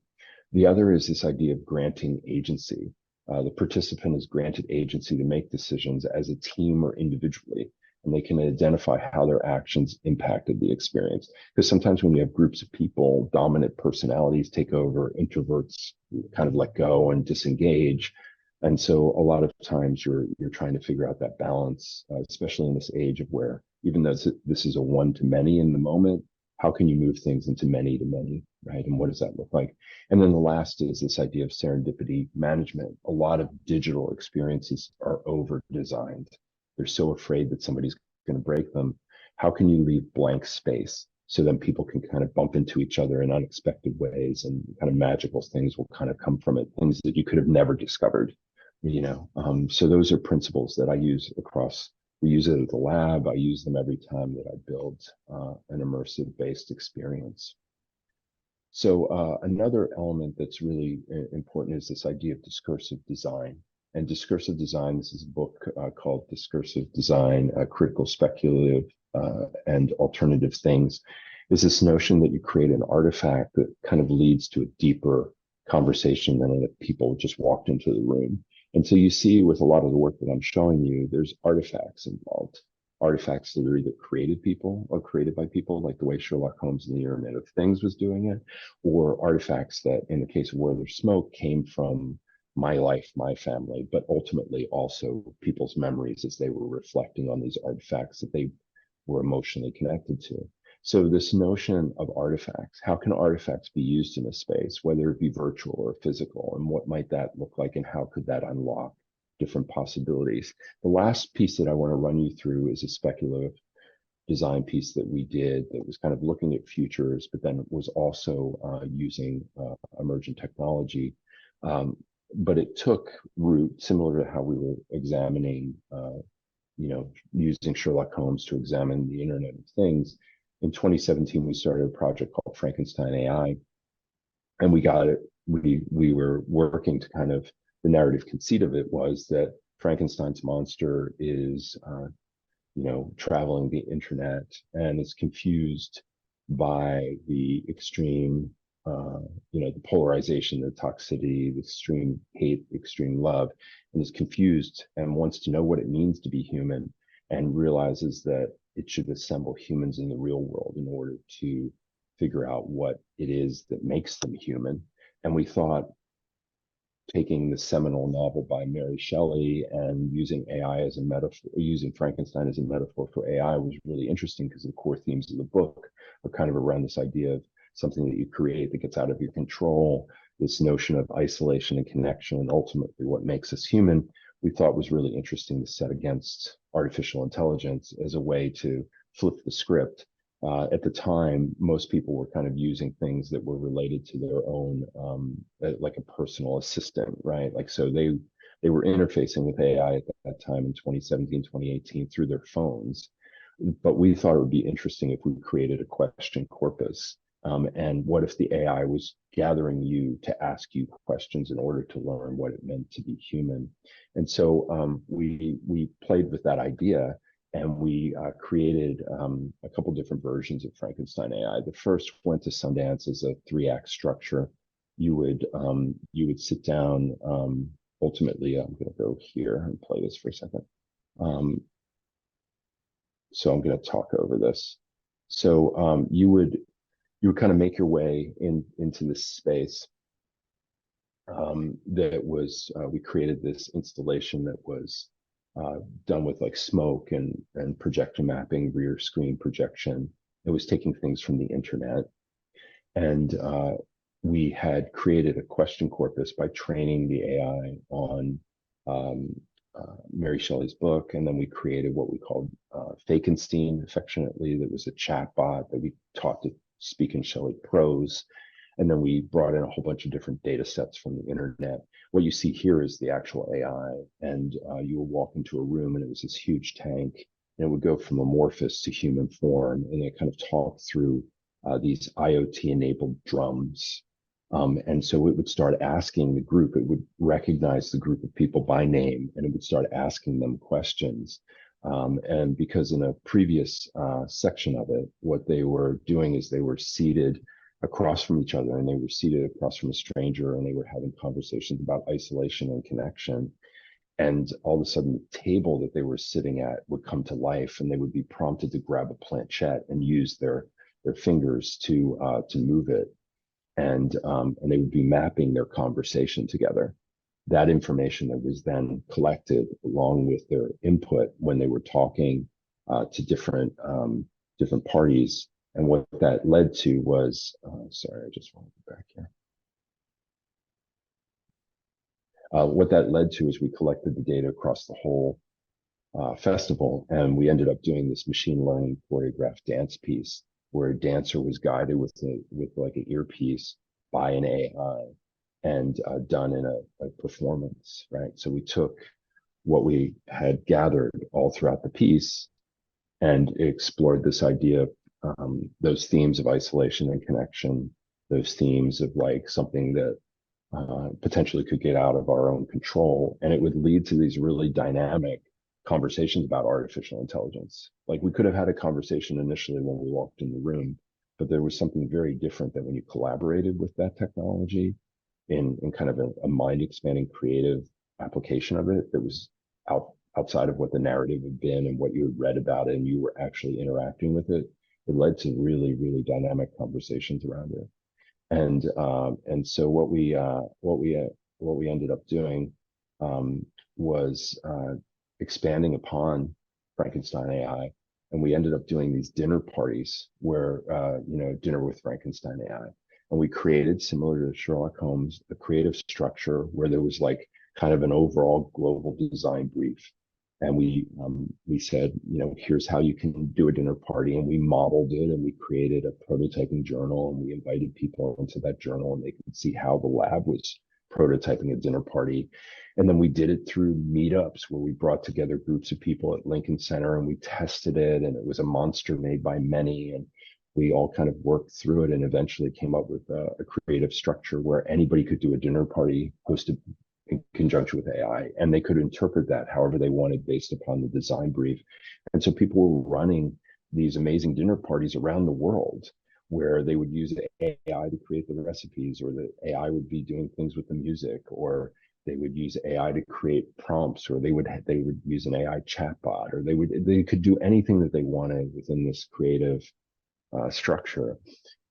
D: The other is this idea of granting agency. The participant is granted agency to make decisions as a team or individually, and they can identify how their actions impacted the experience. Because sometimes when you have groups of people, dominant personalities take over, introverts kind of let go and disengage. And so a lot of times you're trying to figure out that balance, especially in this age of where, even though this is a one-to-many in the moment, how can you move things into many-to-many, right? And what does that look like? And then the last is this idea of serendipity management. A lot of digital experiences are over-designed. They're so afraid that somebody's going to break them. How can you leave blank space so then people can kind of bump into each other in unexpected ways, and kind of magical things will kind of come from it, things that you could have never discovered, So those are principles that I use across. We use it at the lab. I use them every time that I build an immersive based experience. So another element that's really important is this idea of discursive design. And discursive design, this is a book called Discursive Design, Critical, Speculative, and Alternative Things, is this notion that you create an artifact that kind of leads to a deeper conversation than if people just walked into the room. And so you see with a lot of the work that I'm showing you, there's artifacts involved. Artifacts that are either created by people, like the way Sherlock Holmes and the Internet of Things was doing it, or artifacts that, in the case of Where There's Smoke, came from my life, my family, but ultimately also people's memories as they were reflecting on these artifacts that they were emotionally connected to. So this notion of artifacts, how can artifacts be used in a space, whether it be virtual or physical, and what might that look like, and how could that unlock different possibilities? The last piece that I want to run you through is a speculative design piece that we did that was kind of looking at futures, but then was also using emergent technology. But it took root, similar to how we were examining, using Sherlock Holmes to examine the Internet of Things. In 2017, we started a project called Frankenstein AI, and we got it. We were working to kind of, the narrative conceit of it was that Frankenstein's monster is, traveling the internet and is confused by the extreme, the polarization, the toxicity, the extreme hate, extreme love, and is confused and wants to know what it means to be human, and realizes that it should assemble humans in the real world in order to figure out what it is that makes them human. And we thought, taking the seminal novel by Mary Shelley and using AI as a metaphor, using Frankenstein as a metaphor for AI was really interesting because the core themes of the book are kind of around this idea of something that you create that gets out of your control, this notion of isolation and connection, and ultimately what makes us human. We thought was really interesting to set against artificial intelligence as a way to flip the script. At the time, most people were kind of using things that were related to their own, like a personal assistant, right? Like, so they were interfacing with AI at that time in 2017, 2018 through their phones. But we thought it would be interesting if we created a question corpus. And what if the AI was gathering you to ask you questions in order to learn what it meant to be human? And so we played with that idea. And we created a couple different versions of Frankenstein AI. The first went to Sundance as a 3-act structure. You would sit down. Ultimately, I'm going to go here and play this for a second. So I'm going to talk over this. So you would kind of make your way into this space. That was we created this installation that was done with like smoke and projector mapping, rear screen projection. It was taking things from the internet. And we had created a question corpus by training the AI on Mary Shelley's book. And then we created what we called Fakenstein, affectionately. That was a chat bot that we taught to speak in Shelley prose. And then we brought in a whole bunch of different data sets from the internet. What you see here is the actual AI, and you would walk into a room and it was this huge tank, and it would go from amorphous to human form, and it kind of talked through these IoT-enabled drums. And so it would start asking the group, it would recognize the group of people by name, and it would start asking them questions. And because in a previous section of it, what they were doing is they were seated across from each other, and they were seated across from a stranger, and they were having conversations about isolation and connection. And all of a sudden, the table that they were sitting at would come to life, and they would be prompted to grab a planchette and use their fingers to move it, and they would be mapping their conversation together. That information that was then collected along with their input when they were talking to different parties. And what that led to was, sorry, I just want to go back here. What that led to is we collected the data across the whole festival, and we ended up doing this machine learning choreographed dance piece where a dancer was guided with like an earpiece by an AI and done in a performance, right? So we took what we had gathered all throughout the piece and explored this idea of those themes of isolation and connection, those themes of like something that potentially could get out of our own control. And it would lead to these really dynamic conversations about artificial intelligence. Like we could have had a conversation initially when we walked in the room, but there was something very different that when you collaborated with that technology in kind of a mind expanding creative application of it that was outside of what the narrative had been and what you had read about it, and you were actually interacting with it, it led to really, really dynamic conversations around it. And so what we ended up doing was expanding upon Frankenstein AI, and we ended up doing these dinner parties where dinner with Frankenstein AI, and we created, similar to Sherlock Holmes, a creative structure where there was like kind of an overall global design brief. And we said, here's how you can do a dinner party. And we modeled it, and we created a prototyping journal, and we invited people into that journal, and they could see how the lab was prototyping a dinner party. And then we did it through meetups where we brought together groups of people at Lincoln Center, and we tested it, and it was a monster made by many. And we all kind of worked through it and eventually came up with a creative structure where anybody could do a dinner party hosted in conjunction with AI, and they could interpret that however they wanted based upon the design brief. And so people were running these amazing dinner parties around the world where they would use AI to create the recipes, or the AI would be doing things with the music, or they would use AI to create prompts, or they would use an AI chatbot, or they could do anything that they wanted within this creative structure.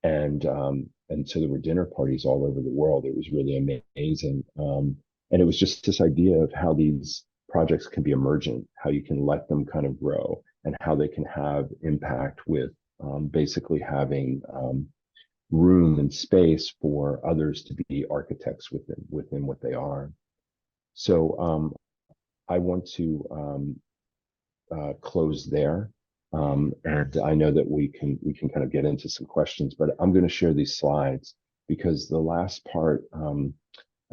D: And so there were dinner parties all over the world. It was really amazing. And it was just this idea of how these projects can be emergent, how you can let them kind of grow, and how they can have impact with basically having room and space for others to be architects within what they are. So I want to close there. And I know that we can kind of get into some questions, but I'm going to share these slides because the last part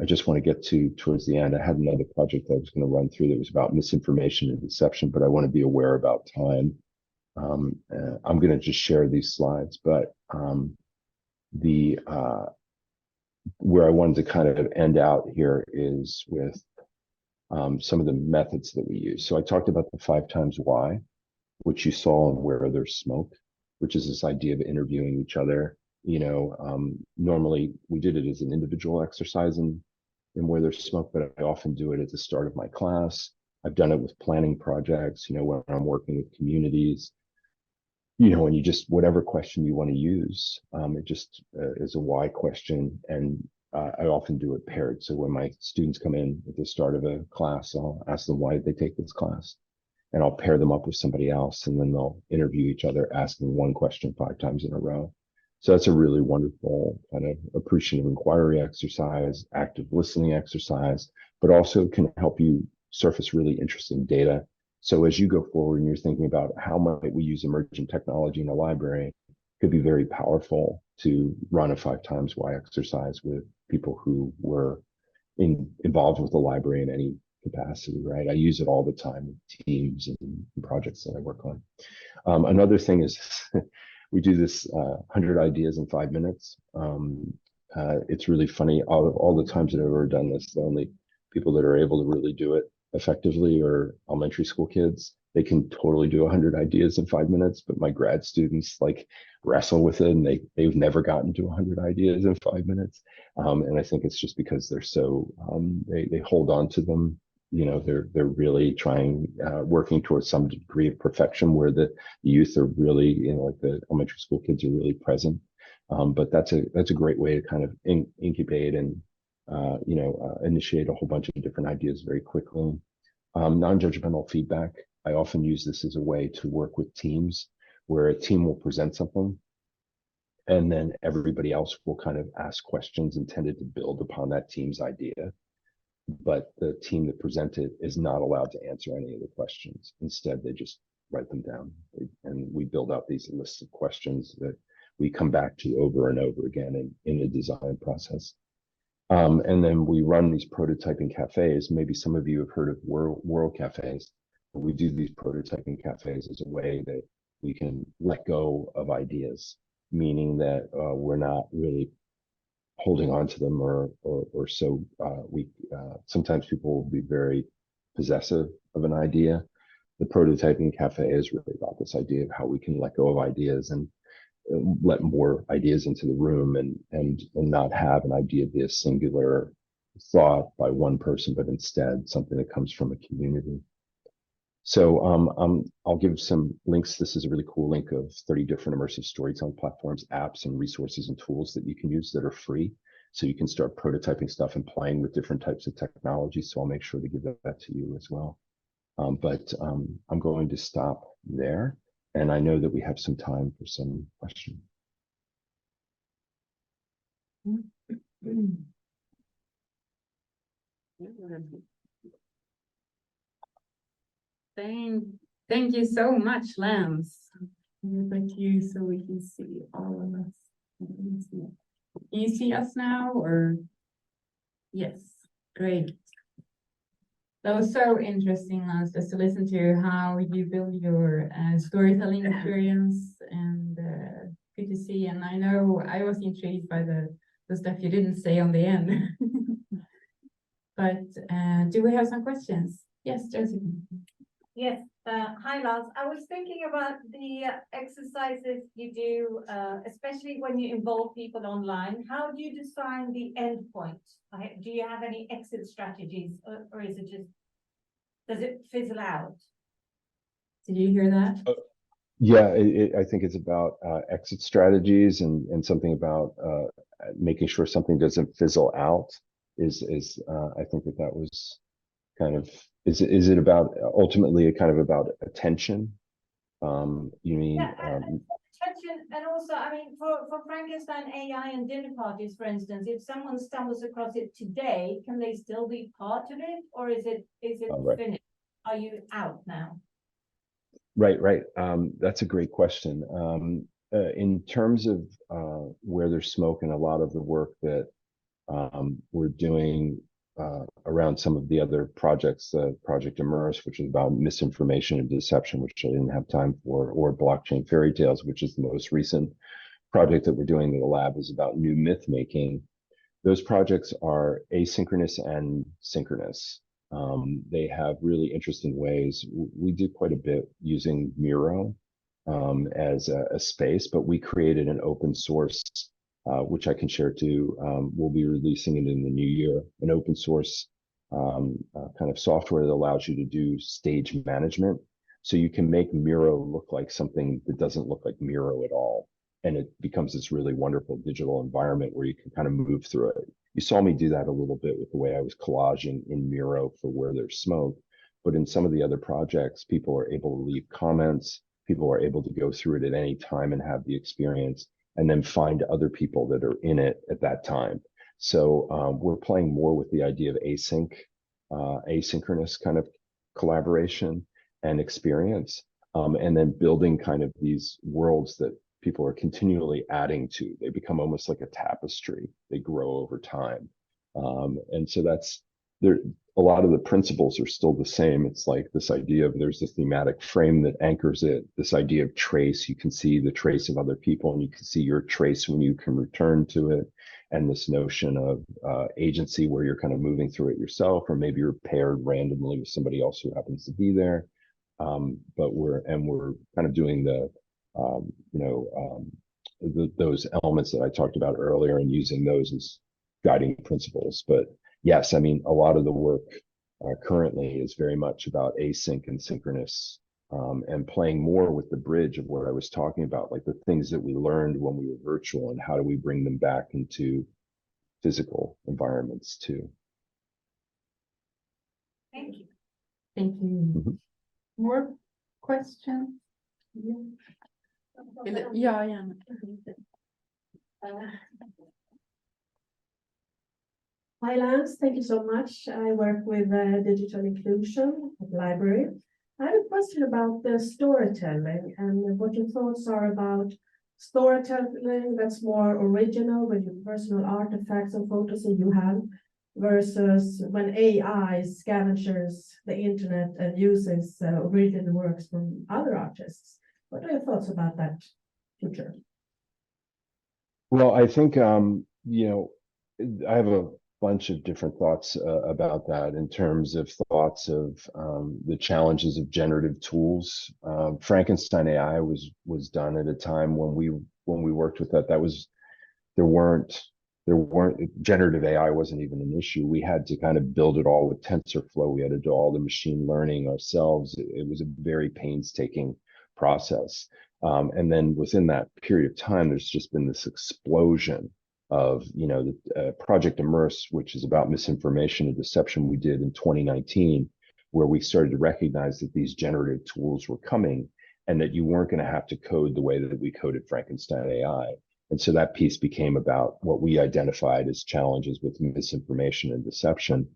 D: I just want to get to towards the end. I had another project I was going to run through that was about misinformation and deception, but I want to be aware about time. I'm going to just share these slides, but where I wanted to kind of end out here is with some of the methods that we use. So I talked about the 5 times why, which you saw in Where There's Smoke, which is this idea of interviewing each other. You know, normally we did it as an individual exercise in Where There's Smoke, but I often do it at the start of my class. I've done it with planning projects, you know, when I'm working with communities, you know, and you just, whatever question you want to use, it just is a why question. And I often do it paired. So when my students come in at the start of a class, I'll ask them, why did they take this class? And I'll pair them up with somebody else, and then they'll interview each other, asking one question 5 times in a row. So that's a really wonderful kind of appreciative inquiry exercise, active listening exercise, but also can help you surface really interesting data. So as you go forward and you're thinking about how might we use emergent technology in a library, it could be very powerful to run a 5 times why exercise with people who were involved with the library in any capacity, right? I use it all the time with teams and projects that I work on. Another thing is we do this 100 ideas in 5 minutes. It's really funny. All the times that I've ever done this, the only people that are able to really do it effectively are elementary school kids. They can totally do 100 ideas in 5 minutes, but my grad students like wrestle with it, and they've never gotten to 100 ideas in 5 minutes. And I think it's just because they're so they hold on to them. You know, they're really trying, working towards some degree of perfection, where the youth are really, you know, like the elementary school kids are really present. But that's a great way to kind of incubate and you know, initiate a whole bunch of different ideas very quickly. Non-judgmental feedback. I often use this as a way to work with teams, where a team will present something, and then everybody else will kind of ask questions intended to build upon that team's idea. But the team that presented is not allowed to answer any of the questions. Instead, they just write them down. And we build out these lists of questions that we come back to over and over again in the design process. And then we run these prototyping cafes. Maybe some of you have heard of world cafes. We do these prototyping cafes as a way that we can let go of ideas, meaning that we're not really holding on to them, or so we sometimes people will be very possessive of an idea. The prototyping cafe is really about this idea of how we can let go of ideas and let more ideas into the room, and not have an idea be a singular thought by one person, but instead something that comes from a community. So I'll give some links. This is a really cool link of 30 different immersive storytelling platforms, apps, and resources and tools that you can use that are free. So you can start prototyping stuff and playing with different types of technology. So I'll make sure to give that to you as well. But I'm going to stop there. And I know that we have some time for some questions.
A: Thank you so much, Lance. Thank you, so we can see all of us. Can you see us now, or? Yes, great. That was so interesting, Lance, just to listen to how you build your storytelling experience, and good to see. And I know I was intrigued by the stuff you didn't say on the end. But do we have some questions? Yes, Josephine.
B: Yes, hi Lance. I was thinking about the exercises you do, especially when you involve people online. How do you design the end point? Do you have any exit strategies, or is it just, does it fizzle out?
A: Did you hear that?
D: Yeah, I think it's about exit strategies, and something about making sure something doesn't fizzle out. I think that was kind of, is it about ultimately kind of about attention? You mean?
B: Yeah, attention, and also, I mean, for Frankenstein AI and dinner parties, for instance, if someone stumbles across it today, can they still be part of it, or is it
D: Right.
B: finished? Are you out now?
D: Right. That's a great question. In terms of where there's smoke, and a lot of the work that we're doing around some of the other projects, Project Immerse, which is about misinformation and deception, which I didn't have time for, or Blockchain Fairy Tales, which is the most recent project that we're doing in the lab, is about new myth making. Those projects are asynchronous and synchronous. They have really interesting ways. We do quite a bit using Miro as a space, but we created an open source, which I can share too. We'll be releasing it in the new year, an open source kind of software that allows you to do stage management. So you can make Miro look like something that doesn't look like Miro at all. And it becomes this really wonderful digital environment where you can kind of move through it. You saw me do that a little bit with the way I was collaging in Miro for where there's smoke. But in some of the other projects, people are able to leave comments. People are able to go through it at any time and have the experience, and then find other people that are in it at that time. So we're playing more with the idea of asynchronous kind of collaboration and experience, and then building kind of these worlds that people are continually adding to. They become almost like a tapestry. They grow over time. And so that's there. A lot of the principles are still the same. It's like this idea of there's this thematic frame that anchors it, this idea of trace. You can see the trace of other people, and you can see your trace when you can return to it. And this notion of agency, where you're kind of moving through it yourself, or maybe you're paired randomly with somebody else who happens to be there. But we're kind of doing those elements that I talked about earlier, and using those as guiding principles. But yes, I mean, a lot of the work currently is very much about async and synchronous, and playing more with the bridge of what I was talking about, like the things that we learned when we were virtual, and how do we bring them back into physical environments too.
B: Thank you.
A: Thank you.
D: Mhm.
A: More questions? Yeah, yeah.
C: Hi, Lance. Thank you so much. I work with digital inclusion at the library. I have a question about the storytelling and what your thoughts are about storytelling that's more original with your personal artifacts and photos that you have, versus when AI scavenges the internet and uses original works from other artists. What are your thoughts about that future?
D: Well, I think I have a bunch of different thoughts about that, in terms of thoughts of the challenges of generative tools. Frankenstein AI was done at a time when we worked with that. There weren't generative AI wasn't even an issue. We had to kind of build it all with TensorFlow. We had to do all the machine learning ourselves. It was a very painstaking process. And then within that period of time, there's just been this explosion of, the Project Immerse, which is about misinformation and deception, we did in 2019, where we started to recognize that these generative tools were coming, and that you weren't going to have to code the way that we coded Frankenstein AI. And so that piece became about what we identified as challenges with misinformation and deception,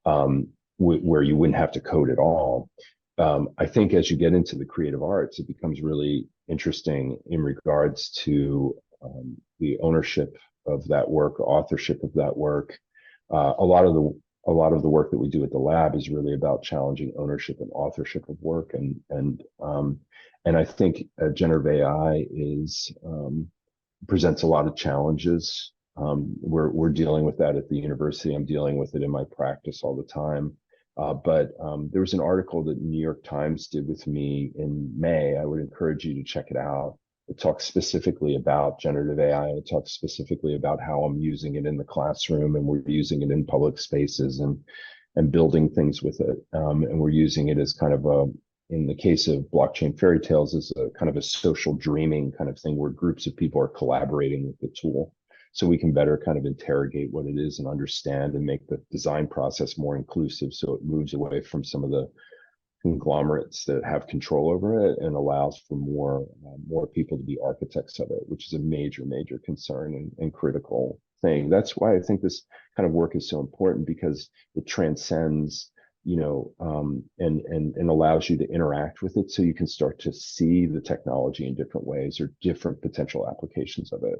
D: where you wouldn't have to code at all. I think as you get into the creative arts, it becomes really interesting in regards to the ownership of that work, authorship of that work. A lot of the work that we do at the lab is really about challenging ownership and authorship of work, and I think generative AI presents a lot of challenges. We're dealing with that at the university. I'm dealing with it in my practice all the time. But there was an article that New York Times did with me in May. I would encourage you to check it out. It talks specifically about generative AI. It talks specifically about how I'm using it in the classroom, and we're using it in public spaces and building things with it. And we're using it as kind of in the case of Blockchain Fairy Tales, as a kind of a social dreaming kind of thing, where groups of people are collaborating with the tool. so we can better kind of interrogate what it is and understand and make the design process more inclusive, so it moves away from some of the conglomerates that have control over it and allows for more people to be architects of it, which is a major concern and critical thing. That's why I think this kind of work is so important, because it transcends, and allows you to interact with it, so you can start to see the technology in different ways or different potential applications of it.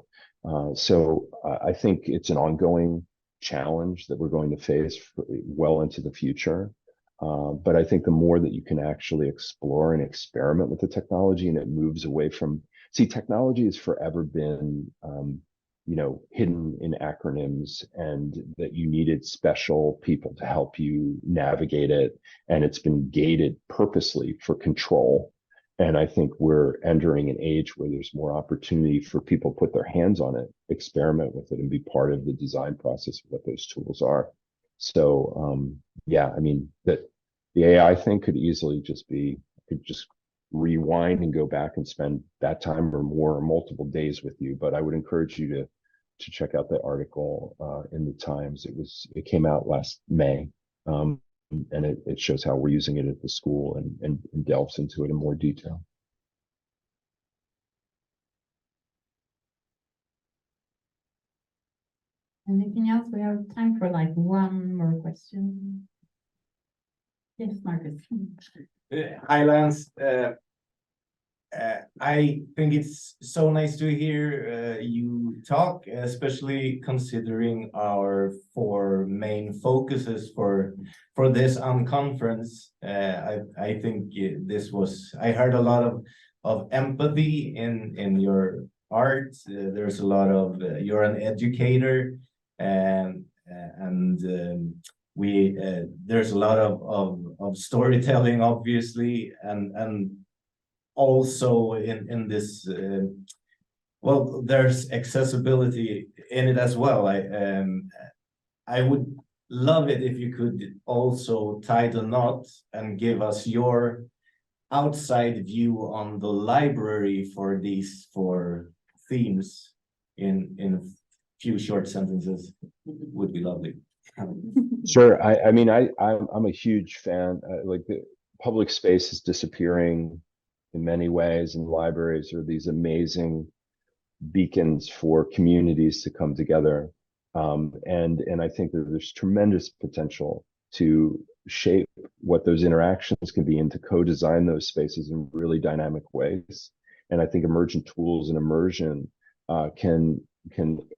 D: So I think it's an ongoing challenge that we're going to face well into the future. But I think the more that you can actually explore and experiment with the technology, and it moves away from, technology has forever been, hidden in acronyms, and that you needed special people to help you navigate it. And it's been gated purposely for control. And I think we're entering an age where there's more opportunity for people to put their hands on it, experiment with it, and be part of the design process of what those tools are. So, yeah, I mean, that the AI thing could easily just rewind and go back and spend that time or more or multiple days with you. But I would encourage you to check out the article in the Times. It came out last May, and it shows how we're using it at the school and delves into it in more detail.
A: Anything else? We have time for like one more question. Yes, Marcus.
E: Hi, Lance. I think it's so nice to hear you talk, especially considering our 4 main focuses for this conference. I think I heard a lot of empathy in your art. There's a lot of you're an educator, and there's a lot of storytelling, obviously, and also in this there's accessibility in it as well. I would love it if you could also tie the knot and give us your outside view on the library for these 4 themes in a few short sentences. Would be lovely.
D: Sure. I mean, I'm a huge fan. Like, the public space is disappearing in many ways, and libraries are these amazing beacons for communities to come together. And I think that there's tremendous potential to shape what those interactions can be and to co-design those spaces in really dynamic ways. And I think emergent tools and immersion can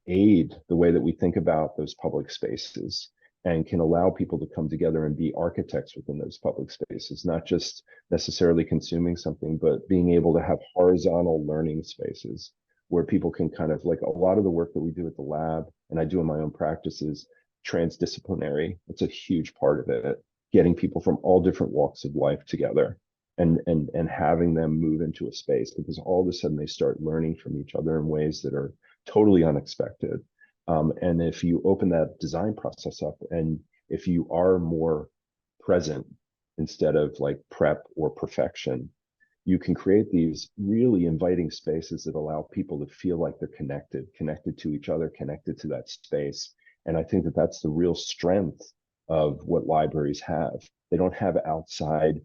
D: aid the way that we think about those public spaces, and can allow people to come together and be architects within those public spaces, not just necessarily consuming something, but being able to have horizontal learning spaces where people can kind of, like, a lot of the work that we do at the lab, and I do in my own practices, transdisciplinary. It's a huge part of it, getting people from all different walks of life together and having them move into a space, because all of a sudden they start learning from each other in ways that are totally unexpected. And if you open that design process up, and if you are more present instead of like prep or perfection, you can create these really inviting spaces that allow people to feel like they're connected to each other, connected to that space. And I think that that's the real strength of what libraries have. They don't have outside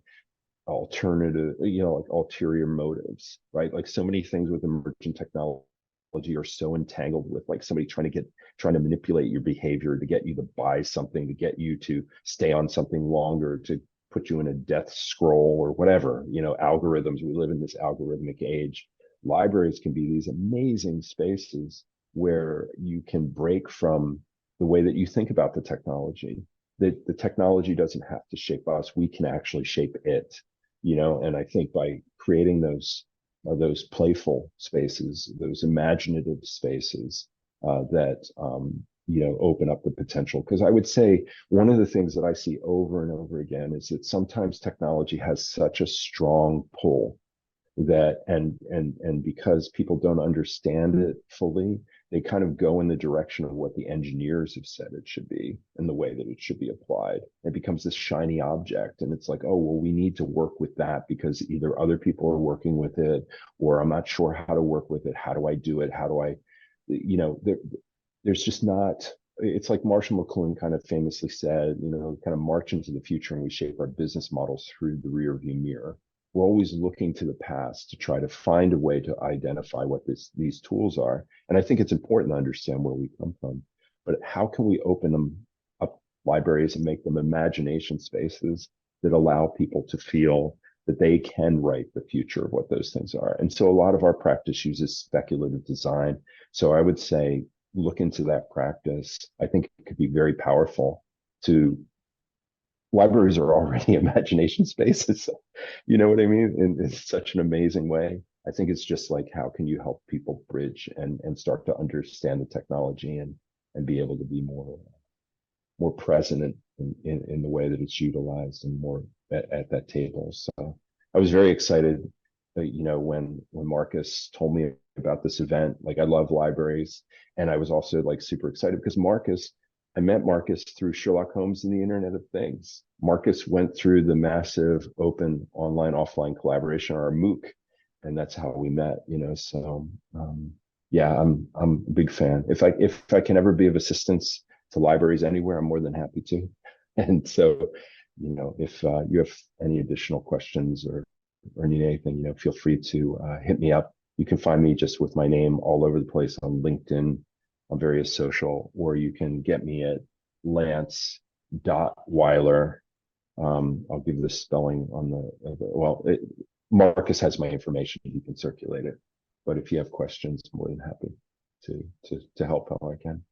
D: alternative, like ulterior motives, right? Like, so many things with emergent technology are so entangled with, like, somebody trying to manipulate your behavior to get you to buy something, to get you to stay on something longer, to put you in a death scroll or whatever, algorithms. We live in this algorithmic age. Libraries can be these amazing spaces where you can break from the way that you think about the technology. That the technology doesn't have to shape us. We can actually shape it, and I think by creating those playful spaces, those imaginative spaces that open up the potential. Because I would say one of the things that I see over and over again is that sometimes technology has such a strong pull that, and because people don't understand it fully, they kind of go in the direction of what the engineers have said it should be and the way that it should be applied. It becomes this shiny object, and it's like, oh, well, we need to work with that because either other people are working with it, or I'm not sure how to work with it. How do I do it? How do I, there's just not, it's like Marshall McLuhan kind of famously said, kind of march into the future and we shape our business models through the rear view mirror. We're always looking to the past to try to find a way to identify what these tools are. And I think it's important to understand where we come from, but how can we open them up, libraries, and make them imagination spaces that allow people to feel that they can write the future of what those things are. And so a lot of our practice uses speculative design. So I would say, look into that practice. I think it could be very powerful. Libraries are already imagination spaces. You know what I mean? In such an amazing way. I think it's just like, how can you help people bridge and start to understand the technology and be able to be more present in the way that it's utilized and more at that table. So I was very excited, when Marcus told me about this event. Like, I love libraries, and I was also like super excited because I met Marcus through Sherlock Holmes and the Internet of Things. Marcus went through the massive open online offline collaboration, or MOOC, and that's how we met. So yeah, I'm a big fan. If I can ever be of assistance to libraries anywhere, I'm more than happy to. And so, if you have any additional questions or need anything, feel free to hit me up. You can find me just with my name all over the place on LinkedIn, on various social, or you can get me at Lance.Weiler. I'll give the spelling on Marcus has my information. He can circulate it. But if you have questions, I'm more than happy to help how I can.